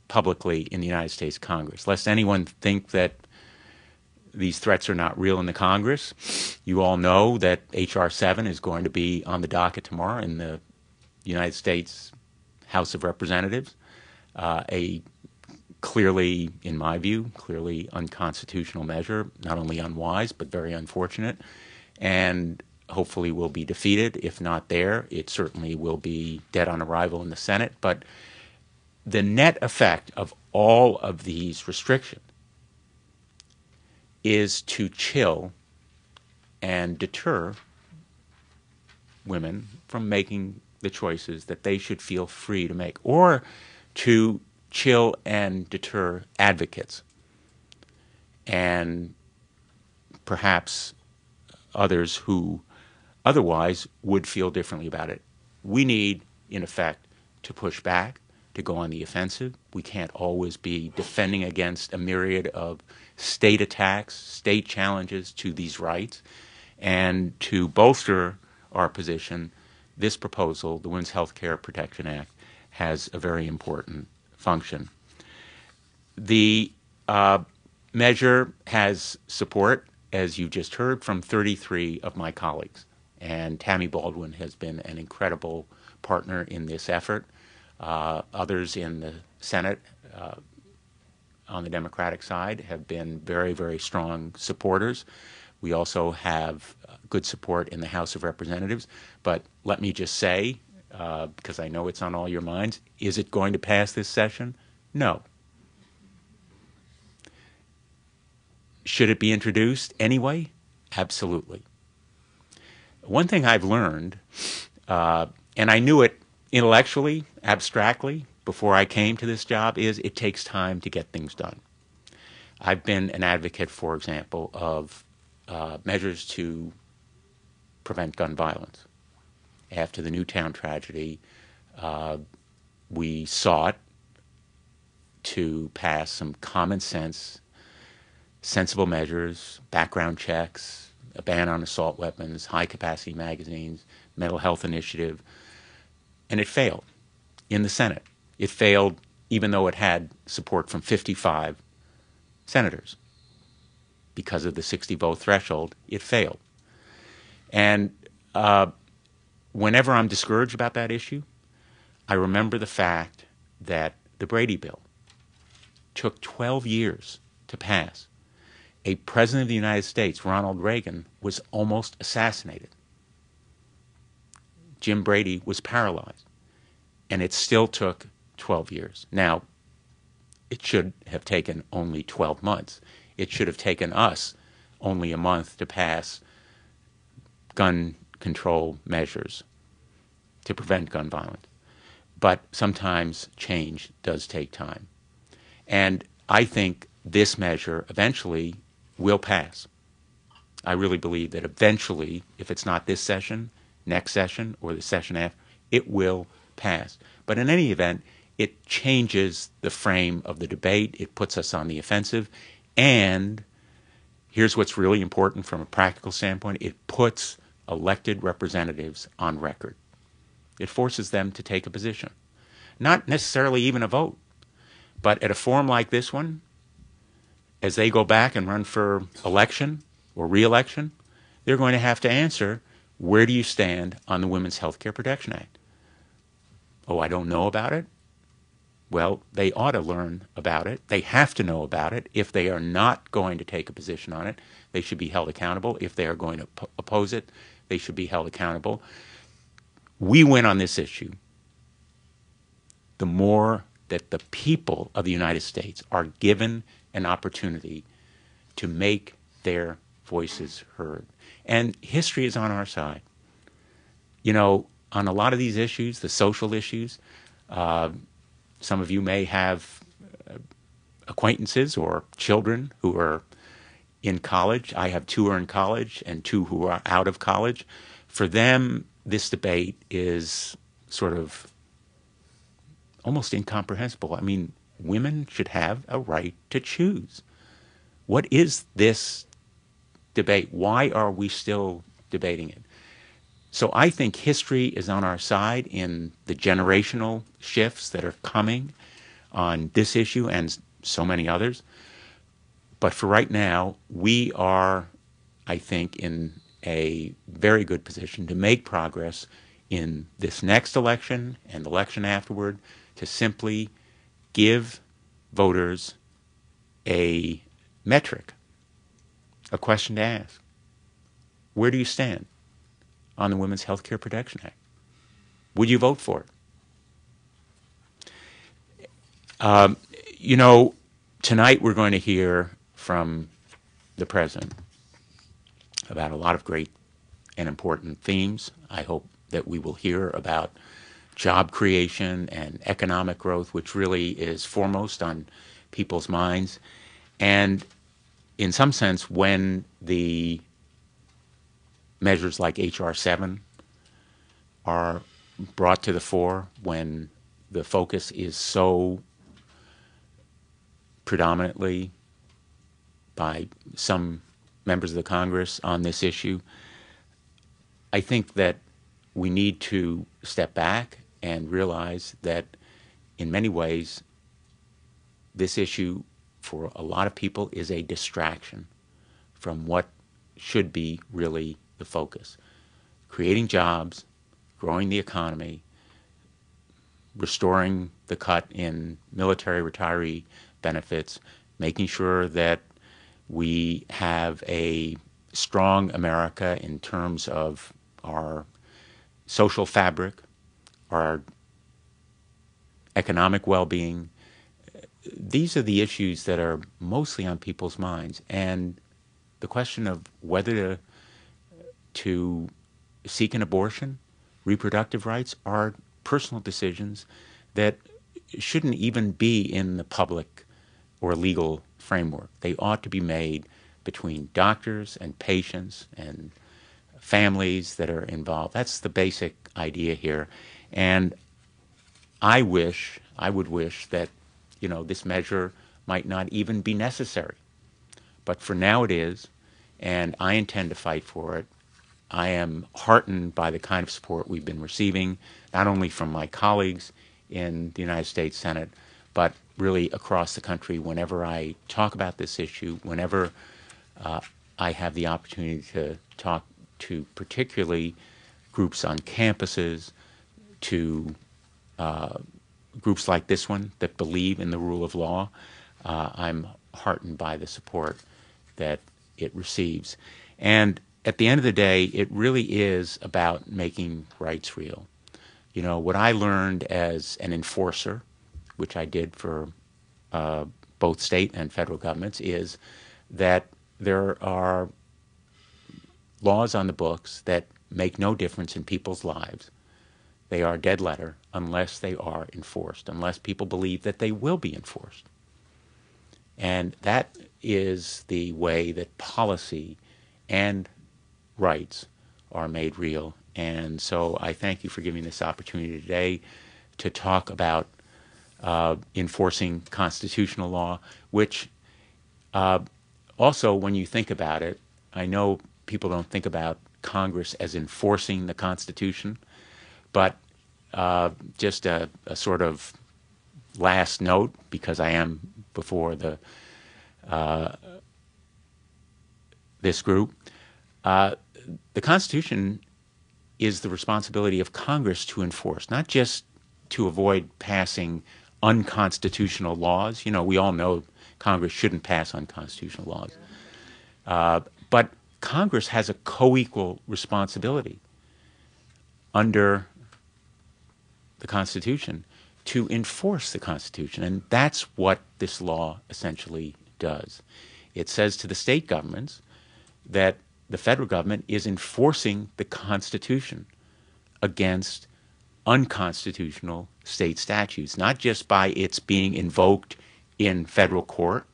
publicly in the United States Congress. Lest anyone think that these threats are not real in the Congress. You all know that H.R. 7 is going to be on the docket tomorrow in the United States House of Representatives. A clearly, in my view, clearly unconstitutional measure, not only unwise, but very unfortunate, and hopefully will be defeated. If not there, it certainly will be dead on arrival in the Senate. But the net effect of all of these restrictions is to chill and deter women from making the choices that they should feel free to make, or to chill and deter advocates and perhaps others who otherwise would feel differently about it. We need, in effect, to push back, to go on the offensive. We can't always be defending against a myriad of state attacks, state challenges to these rights. And to bolster our position, this proposal, the Women's Health Care Protection Act, has a very important function. The measure has support, as you just heard, from 33 of my colleagues. And Tammy Baldwin has been an incredible partner in this effort. Others in the Senate on the Democratic side have been very, very strong supporters. We also have good support in the House of Representatives. But let me just say, because I know it's on all your minds, is it going to pass this session? No. Should it be introduced anyway? Absolutely. One thing I've learned, and I knew it intellectually, abstractly, before I came to this job, is it takes time to get things done. I've been an advocate, for example, of measures to prevent gun violence. After the Newtown tragedy, we sought to pass some common sense, sensible measures, background checks, a ban on assault weapons, high-capacity magazines, mental health initiative, and it failed in the Senate. It failed even though it had support from 55 senators. Because of the 60-vote threshold, it failed. And whenever I'm discouraged about that issue, I remember the fact that the Brady Bill took 12 years to pass. A president of the United States, Ronald Reagan, was almost assassinated. Jim Brady was paralyzed. And it still took 12 years. Now, it should have taken only 12 months. It should have taken us only a month to pass gun control measures to prevent gun violence. But sometimes change does take time. And I think this measure eventually will pass. I really believe that eventually, if it's not this session, next session, or the session after, it will pass. But in any event, it changes the frame of the debate. It puts us on the offensive. And here's what's really important from a practical standpoint. It puts elected representatives on record. It forces them to take a position. Not necessarily even a vote, but at a forum like this one, as they go back and run for election or re-election, they're going to have to answer, where do you stand on the Women's Health Care Protection Act? Oh, I don't know about it? Well, they ought to learn about it. They have to know about it. If they are not going to take a position on it, they should be held accountable. If they are going to oppose it, they should be held accountable. We win on this issue the more that the people of the United States are given an opportunity to make their voices heard. And history is on our side. You know, on a lot of these issues, the social issues, some of you may have acquaintances or children who are in college. I have 2 who are in college and 2 who are out of college. For them, this debate is sort of almost incomprehensible. I mean, women should have a right to choose. What is this debate? Why are we still debating it? So I think history is on our side in the generational shifts that are coming on this issue and so many others. But for right now, we are, I think, in a very good position to make progress in this next election and the election afterward, to simply give voters a metric, a question to ask. Where do you stand on the Women's Health Care Protection Act? Would you vote for it? You know, tonight we're going to hear from the President about a lot of great and important themes. I hope that we will hear about job creation and economic growth, which really is foremost on people's minds. And in some sense, when the measures like H.R. 7 are brought to the fore, when the focus is so predominantly by some members of the Congress on this issue, I think that we need to step back and realize that in many ways this issue for a lot of people is a distraction from what should be really the focus. Creating jobs, growing the economy, restoring the cut in military retiree benefits, making sure that we have a strong America in terms of our social fabric, our economic well-being. These are the issues that are mostly on people's minds. And the question of whether to seek an abortion, reproductive rights, are personal decisions that shouldn't even be in the public or legal framework. They ought to be made between doctors and patients and families that are involved. That's the basic idea here. And I would wish that, you know, this measure might not even be necessary. But for now it is, and I intend to fight for it. I am heartened by the kind of support we've been receiving, not only from my colleagues in the United States Senate, but really across the country whenever I talk about this issue, whenever I have the opportunity to talk to particularly groups on campuses, to groups like this one that believe in the rule of law. I'm heartened by the support that it receives. And at the end of the day, it really is about making rights real. You know, what I learned as an enforcer, which I did for both state and federal governments, is that there are laws on the books that make no difference in people's lives. They are dead letter unless they are enforced, unless people believe that they will be enforced. And that is the way that policy and rights are made real. And so I thank you for giving this opportunity today to talk about enforcing constitutional law, which also, when you think about it, I know people don't think about Congress as enforcing the Constitution, but just a sort of last note, because I am before this group, the Constitution is the responsibility of Congress to enforce, not just to avoid passing unconstitutional laws. You know, we all know Congress shouldn't pass unconstitutional laws. But Congress has a co-equal responsibility under the Constitution to enforce the Constitution, and that's what this law essentially does. It says to the state governments that the federal government is enforcing the Constitution against unconstitutional state statutes, not just by its being invoked in federal court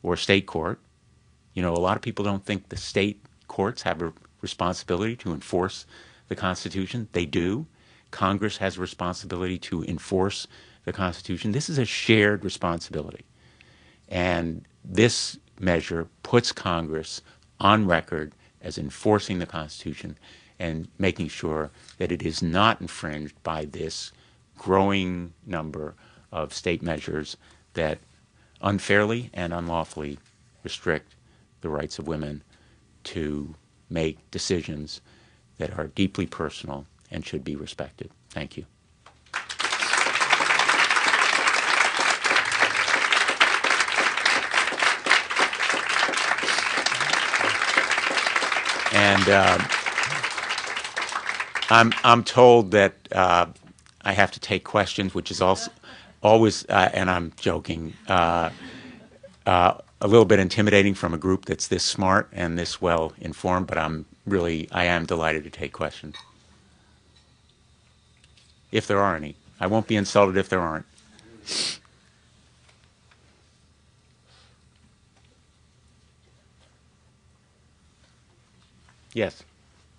or state court. You know, a lot of people don't think the state courts have a responsibility to enforce the Constitution. They do. Congress has a responsibility to enforce the Constitution. This is a shared responsibility. And this measure puts Congress on record as enforcing the Constitution and making sure that it is not infringed by this growing number of state measures that unfairly and unlawfully restrict the rights of women to make decisions that are deeply personal and should be respected. Thank you. And I'm told that I have to take questions, which is also always, and I'm joking, a little bit intimidating from a group that's this smart and this well informed, but I am delighted to take questions. If there are any. I won't be insulted if there aren't. Yes.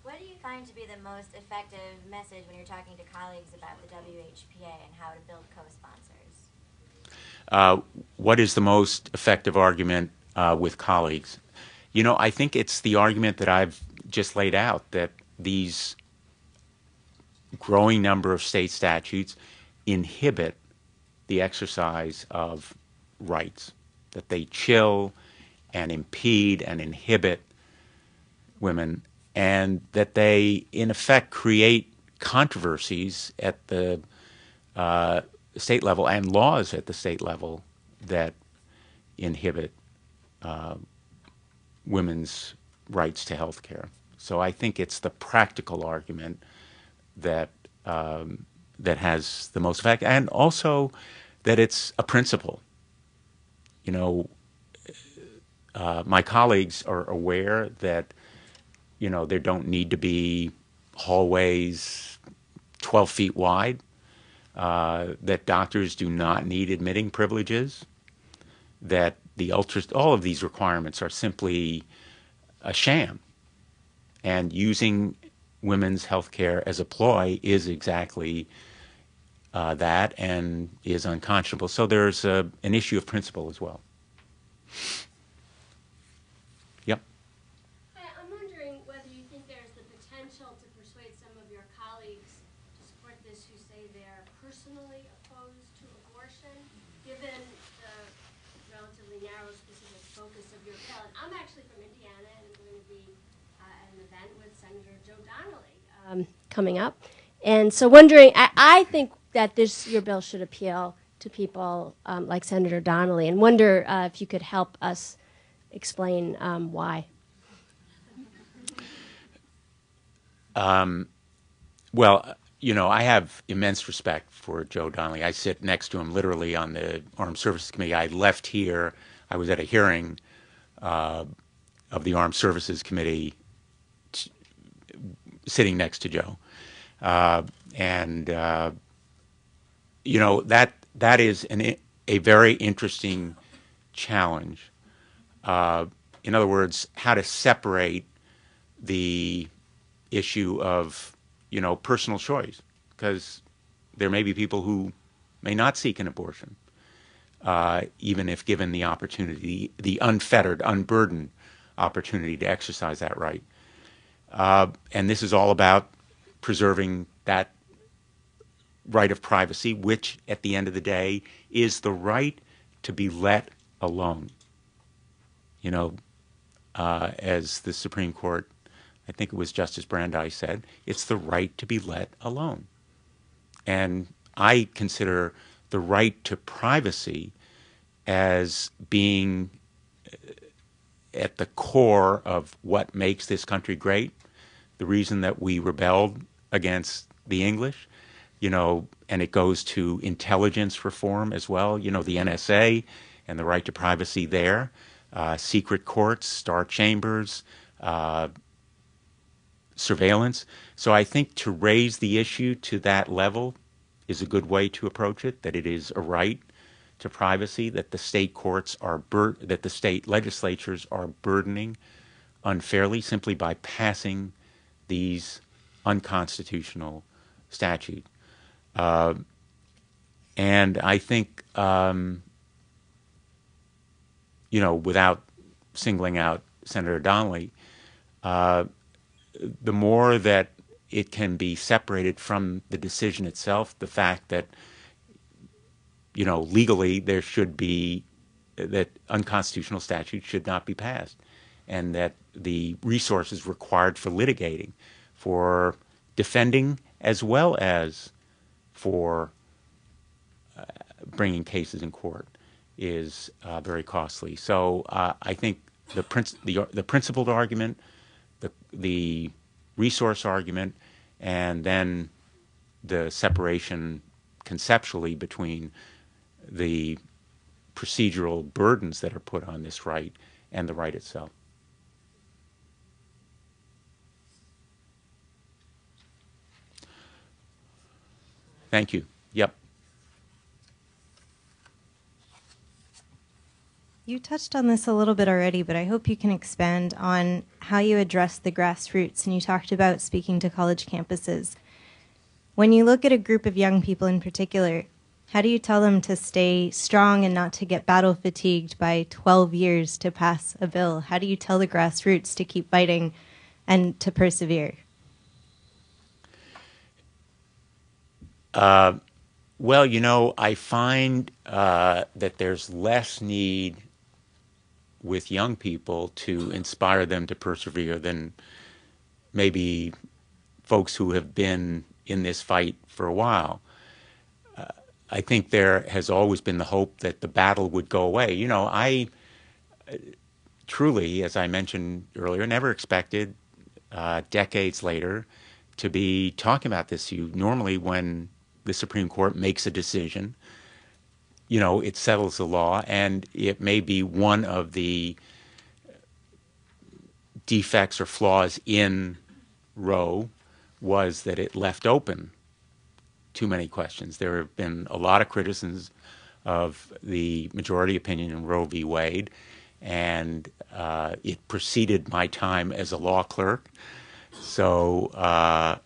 What do you find to be the most effective message when you're talking to colleagues about the WHPA and how to build co-sponsors? What is the most effective argument with colleagues? You know, I think it's the argument that I've just laid out, that these growing number of state statutes inhibit the exercise of rights, that they chill and impede and inhibit women, and that they, in effect, create controversies at the state level and laws at the state level that inhibit women's rights to health care. So I think it's the practical argument that that has the most effect, and also that it's a principle. You know, my colleagues are aware that, you know, there don't need to be hallways 12 feet wide, that doctors do not need admitting privileges, that all of these requirements are simply a sham, and using women's health care as a ploy is exactly that, and is unconscionable. So there's an issue of principle as well. Yep. I'm wondering whether you think there's the I'm actually from Indiana, and I'm going to be at an event with Senator Joe Donnelly coming up. And so wondering, I think that your bill should appeal to people like Senator Donnelly, and wonder if you could help us explain why. Well, I have immense respect for Joe Donnelly. I sit next to him literally on the Armed Services Committee. I left here. I was at a hearing of the Armed Services Committee sitting next to Joe. That is a very interesting challenge. In other words, how to separate the issue of personal choice, because there may be people who may not seek an abortion, even if given the opportunity, the unfettered, unburdened opportunity to exercise that right. And this is all about preserving that right of privacy, which at the end of the day is the right to be let alone. As the Supreme Court, I think it was Justice Brandeis, said, it's the right to be let alone. And I consider the right to privacy as being at the core of what makes this country great, the reason that we rebelled against the English, and it goes to intelligence reform as well, the NSA and the right to privacy there, secret courts, star chambers, surveillance. So I think to raise the issue to that level is a good way to approach it, that it is a right to privacy, that the state courts that the state legislatures are burdening unfairly simply by passing these unconstitutional statutes. And I think, without singling out Senator Donnelly, the more that it can be separated from the decision itself, the fact that, legally there should be, that unconstitutional statutes should not be passed, and that the resources required for litigating, for defending, as well as for bringing cases in court is very costly. So I think the principled argument, the resource argument, and then the separation conceptually between the procedural burdens that are put on this right and the right itself. Thank you. Yep. You touched on this a little bit already, but I hope you can expand on how you address the grassroots. And you talked about speaking to college campuses. When you look at a group of young people in particular, how do you tell them to stay strong and not to get battle fatigued by 12 years to pass a bill? How do you tell the grassroots to keep fighting and to persevere? Well, I find that there's less need with young people to inspire them to persevere than maybe folks who have been in this fight for a while. I think there has always been the hope that the battle would go away. I truly, as I mentioned earlier, never expected decades later to be talking about this. Normally when the Supreme Court makes a decision, it settles the law, and it may be one of the defects or flaws in Roe was that it left open too many questions. There have been a lot of criticisms of the majority opinion in Roe v. Wade, and it preceded my time as a law clerk. So I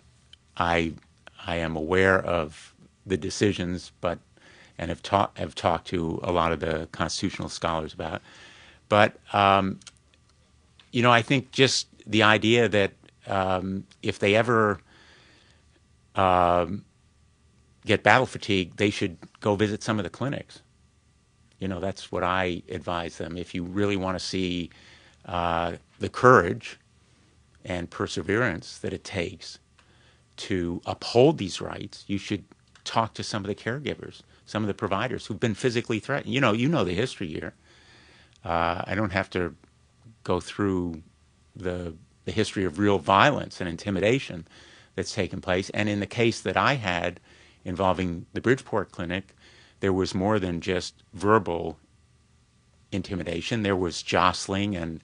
am aware of the decisions, and have talked to a lot of the constitutional scholars about it. But I think just the idea that if they ever get battle fatigue, they should go visit some of the clinics. That's what I advise them. If you really want to see the courage and perseverance that it takes to uphold these rights, you should talk to some of the caregivers, some of the providers who've been physically threatened. You know the history here. I don't have to go through the history of real violence and intimidation that's taken place. And in the case that I had involving the Bridgeport Clinic, there was more than just verbal intimidation. There was jostling, and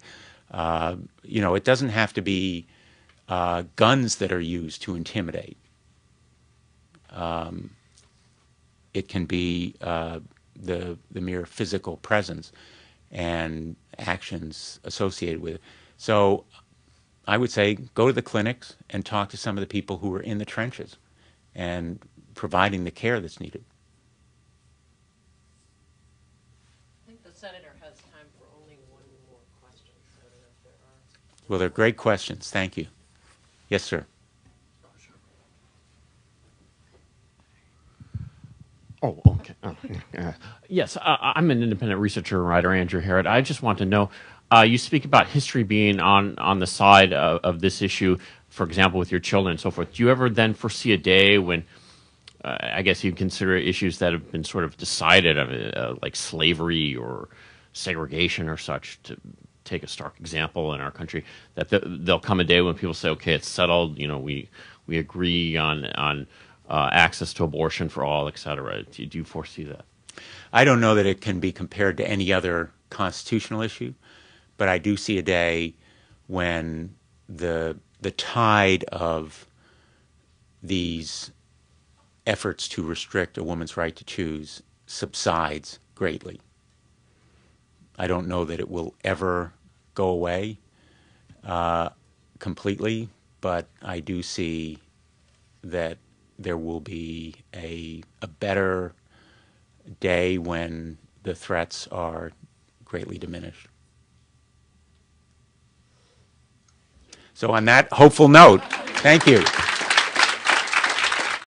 it doesn't have to be guns that are used to intimidate. It can be the mere physical presence and actions associated with it. So I would say go to the clinics and talk to some of the people who are in the trenches and providing the care that's needed. I think the Senator has time for only one more question. So I don't know if there are. Well, they're great questions. Thank you. Yes, sir. Oh, okay. Yes, I'm an independent researcher and writer, Andrew Harrod. I just want to know, you speak about history being on the side of this issue, for example, with your children and so forth. Do you ever then foresee a day when, I guess you consider issues that have been sort of decided, like slavery or segregation or such, to take a stark example in our country, that there'll come a day when people say, okay, it's settled, we agree on access to abortion for all, et cetera. Do you foresee that? I don't know that it can be compared to any other constitutional issue, but I do see a day when the tide of these efforts to restrict a woman's right to choose subsides greatly. I don't know that it will ever go away completely, but I do see that there will be a better day when the threats are greatly diminished. So on that hopeful note, thank you.